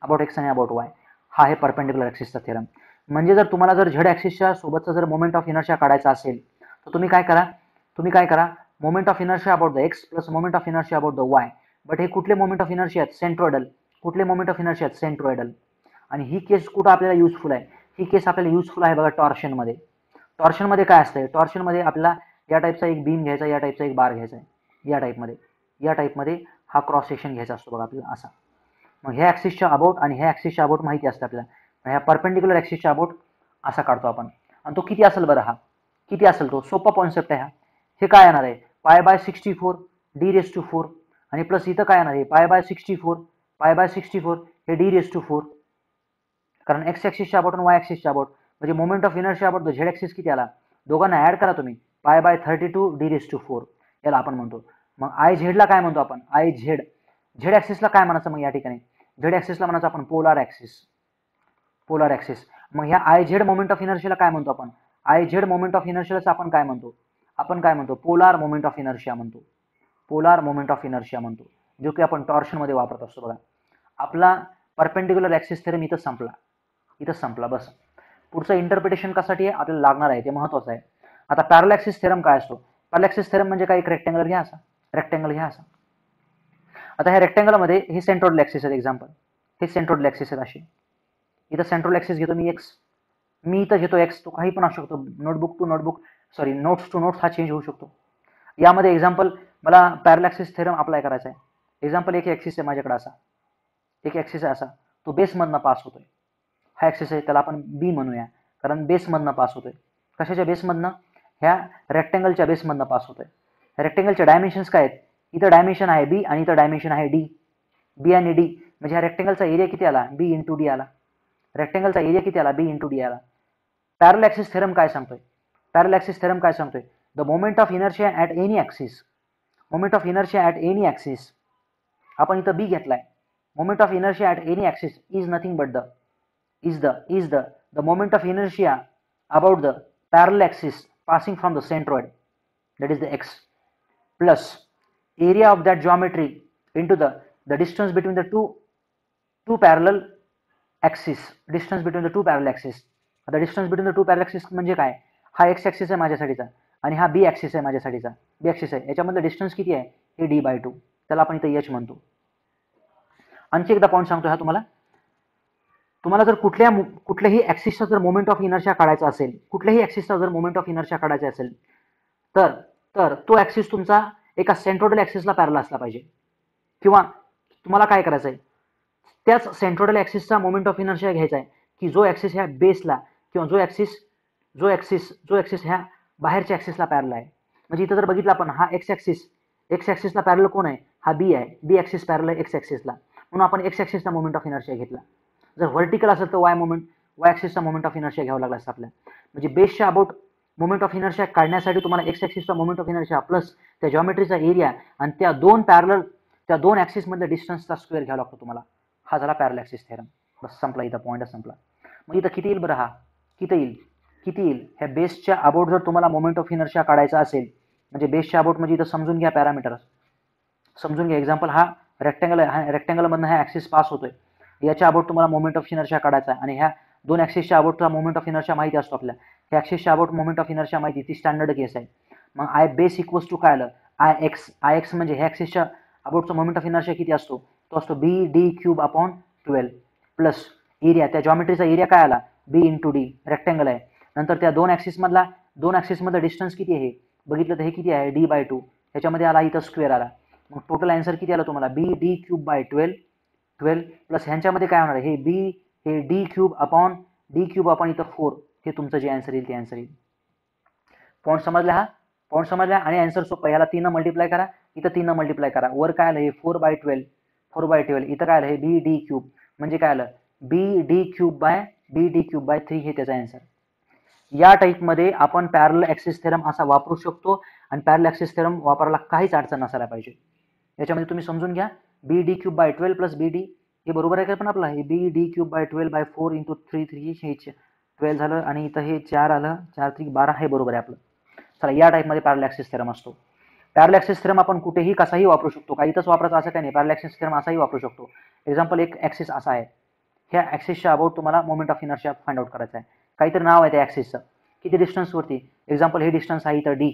about X आणि about Y. हा आहे perpendicular ॲक्सिसचा theorem. म्हणजे जर तुम्हाला जर Z ॲक्सिसच्या सोबतचा जर मोमेंट ऑफ इनर्शिया काढायचा असेल तर तुम्ही काय करा? Moment of inertia about the x plus moment of inertia about the Y. But हे कुठले मोमेंट ऑफ इनर्शिया आहेत? सेंट्रोइडल. कुठले मोमेंट ऑफ इनर्शिया आहेत? सेंट्रोइडल. आणि ही केस कुठं आपल्याला युजफुल आहे? ही केस आपल्याला युजफुल आहे बघा टॉर्शनमध्ये. टॉर्शनमध्ये काय असतंय? टॉर्शनमध्ये आपल्याला या टाईपचा एक बीम घ्यायचा, या टाईपचा एक बार घ्यायचा आहे. या टाईपमध्ये हा क्रॉस सेक्शन घ्यायचा असतो बघा आपल्याला असा. मग ह्या ॲक्सिसच्या अबाउट आणि ह्या ॲक्सिसच्या अबाउट माहिती असते आपल्याला. ह्या परपेंडिक्युलर ॲक्सिसच्या अबाउट असा काढतो आपण. आणि तो किती असेल बरं? हा किती असेल? तो सोपा कॉन्सेप्ट आहे हा. हे काय येणार आहे? π/64 d⁴ आणि प्लस इथं काय येणार आहे? π/64 हे d⁴. कारण एक्स ॲक्सिसच्या अबाउट आणि वाय ॲक्सिसच्या अबाउट म्हणजे moment of inertia about the Z axis किती आला? दोघांना ॲड करा तुम्ही. π/32 d⁴ याला आपण म्हणतो. मग आय झेडला काय म्हणतो आपण? झेड ॲक्सिसला काय म्हणायचं मग या ठिकाणी? झेड ॲक्सिसला म्हणायचं आपण पोलार ॲक्सिस. मग ह्या आय झेड मोमेंट ऑफ इनर्शियाला काय म्हणतो आपण? आय झेड मोमेंट ऑफ इनर्शियाला आपण काय म्हणतो? पोलार मोमेंट ऑफ इनर्शिया म्हणतो. जो की आपण टॉर्शनमध्ये वापरत असतो बघा. आपला परपेंडिक्युलर ॲक्सिस थेरम इथं संपला बस. पुढचं इंटरप्रिटेशन कशासाठी आहे आपल्याला लागणार आहे ते महत्त्वाचं आहे. आता पॅरलल ॲक्सिस थेरम काय असतो? पॅरलल ॲक्सिस थेरम म्हणजे काय? एक रेक्टँगल घ्या असा. आता ह्या रेक्टँगलमध्ये हे सेंट्रोइडल ॲक्सिस आहेत. एक्झाम्पल हे सेंट्रोइडल ॲक्सिस आहेत असे. इथं सेंट्रोइडल ॲक्सिस घेतो मी एक्स, मी इथं घेतो एक्स. तो काही पण असू शकतो. नोट्स टू नोट्स हा चेंज होऊ शकतो. यामध्ये एक्झाम्पल मला पॅरलल ॲक्सिस थेरम अप्लाय करायचा आहे. एक्झाम्पल एक ॲक्सिस आहे माझ्याकडे असा, एक ॲक्सिस आहे असा, तो बेसमधनं पास होतोय. हा ॲक्सिस आहे त्याला आपण बी म्हणूया, कारण बेसमधनं पास होतोय. कशाच्या बेसमधनं? ह्या रेक्टँगलच्या बेसमधनं पास होतोय. रेक्टँगलचे डायमेन्शन्स काय आहेत? इथं डायमेन्शन आहे बी आणि इथं डायमेन्शन आहे डी. बी आणि डी म्हणजे ह्या रेक्टँगलचा एरिया किती आला? बी इंटू डी आला. रेक्टँगलचा एरिया किती आला? बी इंटू डी आला. पॅरल ॲक्सिस थेरम काय सांगतोय? पॅरल ॲक्सिस थेरम काय सांगतोय? The moment of inertia at any axis, moment of inertia at any axis, आपण इथं बी घेतलाय. Moment of inertia at any axis is nothing but the moment of inertia about the parallel axis passing from the centroid, that is the x, plus area of that geometry into the distance between the two parallel axis, distance between the two parallel axis. आता distance between the two parallel axis म्हणजे काय? हा x axis आहे माझ्यासाठीचा आणि हा b axis आहे माझ्यासाठीचा. b axis आहे, याच्यामधलं distance किती आहे? हे d/2, त्याला आपण इथं h म्हणतो. आणखी एकदा पॉईंट सांगतो हा तुम्हाला. तुम्हाला जर कुठल्याही ॲक्सिसचा जर मोमेंट ऑफ इनर्शिया काढायचा असेल, कुठल्याही ॲक्सिसचा जर मोमेंट ऑफ इनर्शिया काढायचा असेल, तर तो ॲक्सिस तुमचा एका सेंट्रोइडल ॲक्सिसला पॅरलल असला पाहिजे. किंवा तुम्हाला काय करायचं आहे, त्याच सेंट्रोइडल ॲक्सिसचा मोमेंट ऑफ इनर्शिया घ्यायचा आहे की जो ॲक्सिस ह्या बेसला किंवा जो ॲक्सिस ह्या बाहेरच्या ॲक्सिसला पॅरलल आहे. म्हणजे इथं जर बघितलं आपण, हा एक्स ॲक्सिसला पॅरलल कोण आहे? हा बी आहे. बी ॲक्सिस पॅरलल आहे एक्स ॲक्सिसला, म्हणून आपण एक्स ॲक्सिसचा मोमेंट ऑफ इनर्शिया घेतला. जर व्हर्टिकल असेल तर वाय ॲक्सिसचा मोमेंट ऑफ इनर्शिया घ्यावा लागला असता आपल्याला. म्हणजे बेसच्या अबाउट मोमेंट ऑफ इनर्शिया काढण्यासाठी तुम्हाला एक्स ॲक्सिसचा मोमेंट ऑफ इनर्शिया प्लस त्या जॉमेट्रीचा एरिया आणि त्या दोन ॲक्सिसमधल्या डिस्टन्सचा स्क्वेअर घ्यावा लागतो तुम्हाला. हा झाला पॅरलल ॲक्सिस थेरम. बस संपला, इथं पॉईंटच संपला. मग इथं किती येईल बरं? हा किती येईल? ह्या बेसच्या अबाउट जर तुम्हाला मोमेंट ऑफ इनर्शिया काढायचा असेल, म्हणजे बेसच्या अबाउट म्हणजे इथं समजून घ्या पॅरामीटर, समजून घ्या. एक्झाम्पल हा रेक्टँगल आहे, हा रेक्टँगलमधनं हा ॲक्सिस पास होतोय, याच्या अबाउट तुम्हाला मोमेंट ऑफ इनर्शिया काढायचा आहे आणि ह्या दोन ॲक्सिसच्या अबाउटचा मोमेंट ऑफ इनर्शिया माहिती असतो आपल्याला. ह्या ॲक्सिसच्या अबाउट मोमेंट ऑफ इनर्शिया माहिती, ती स्टँडर्ड केस आहे. मग आय बेस इक्वल्स टू काय आलं? आय एक्स म्हणजे ह्या ॲक्सिसच्या अबाउटचा मोमेंट ऑफ इनर्शिया किती असतो? तो असतो b d cube upon 12 plus area, त्या जॉमेट्रीचा एरिया काय आला? बी इंटू डी, रेक्टँगल आहे. नंतर त्या दोन ॲक्सिसमधला डिस्टन्स किती आहे बघितलं तर हे किती आहे? d/2. ह्याच्यामध्ये आला इथं स्क्वेअर आला. मग टोटल आन्सर किती आला तुम्हाला? बी डी क्यूब बाय 12 प्लस ह्यांच्यामध्ये काय होणार आहे? हे डी क्यूब अपॉन इथं 4, हे तुमचं जे आन्सर येईल ते आन्सर येईल. पॉईंट समजला? हा पॉईंट समजला आणि आन्सर सोपं. ह्याला 3 मल्टिप्लाय करा, इथं 3 मल्टिप्लाय करा. वर काय आलं? हे 4/12. इथं काय आलं? हे बी डी क्यूब म्हणजे काय आलं? बी डी क्यूब बाय 3, हे त्याचा आन्सर. या टाईपमध्ये आपण पॅरलल ॲक्सिस थेरम असा वापरू शकतो आणि पॅरलल ॲक्सिस थेरम वापरायला काहीच अडचण नसायला पाहिजे. याच्यामध्ये तुम्ही समजून घ्या, b d cube by 12 plus b d, हे बरोबर आहे का? पण आपला हे b d cube by 12 by 4 into 3 हे 12 झालं आणि इथं हे 4 आलं, 4 3 12, हे बरोबर आहे आपलं. चला, या टाईपमध्ये पॅरलल ॲक्सिस थेरम असतो. पॅरलल ॲक्सिस थेरम आपण कुठेही कसाही वापरू शकतो, काहीतच वापरायचं असं काही नाही. पॅरलल ॲक्सिस थेरम असाही वापरू शकतो. एक्झाम्पल, एक ॲक्सिस असा आहे, ह्या ॲक्सिसच्या अबाउट तुम्हाला moment of inertia find out करायचा आहे. काहीतरी नाव आहे त्या ॲक्सिसचं, किती डिस्टन्सवरती. एक्झाम्पल, हे डिस्टन्स आहे इथं डी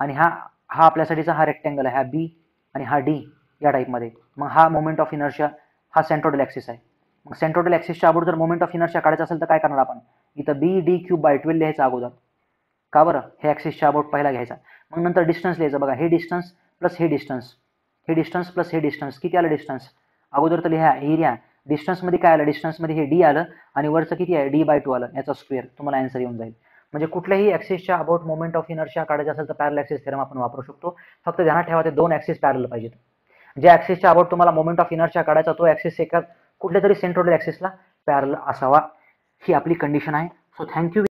आणि हा आपल्यासाठीचा हा रेक्टँगल आहे, हा बी आणि हा डी, या टाईपमध्ये. मग हा मोमेंट ऑफ इनर्शिया, हा सेंट्रोइडल ॲक्सिस आहे. मग सेंट्रोइडल ॲक्सिसच्या अबाउट जर मोमेंट ऑफ इनर्शिया काढायचा असेल तर काय करणार आपण? इथं बी डी क्यूब बाय 12 लिहायचं अगोदर. का बरं? हे ॲक्सिसच्या अबाउट पहिला घ्यायचा, मग नंतर डिस्टन्स लिहायचं. बघा, हे डिस्टन्स प्लस हे डिस्टन्स, किती आलं डिस्टन्स? अगोदर तर लिहा एरिया. डिस्टन्समध्ये काय आलं? डिस्टन्समध्ये हे डी आलं आणि वरचं किती आहे? d/2 आलं, याचा स्क्वेअर. तुम्हाला आन्सर येऊन जाईल. म्हणजे कुठल्याही ॲक्सिसच्या अबाउट मोमेंट ऑफ इनर्शिया काढायचं असेल तर पॅरलल ॲक्सिस थेरम आपण वापरू शकतो. फक्त ध्यानात ठेवा, ते दोन ॲक्सिस पॅरलल पाहिजेत. ज्या ॲक्सिसच्या अबाउट तुम्हाला मोमेंट ऑफ इनर्शिया काढायचा तो ॲक्सिस एका कुठल्या तरी सेंट्रोइडल ॲक्सिसला पॅरलल असावा, ही आपली कंडिशन आहे. So thank you.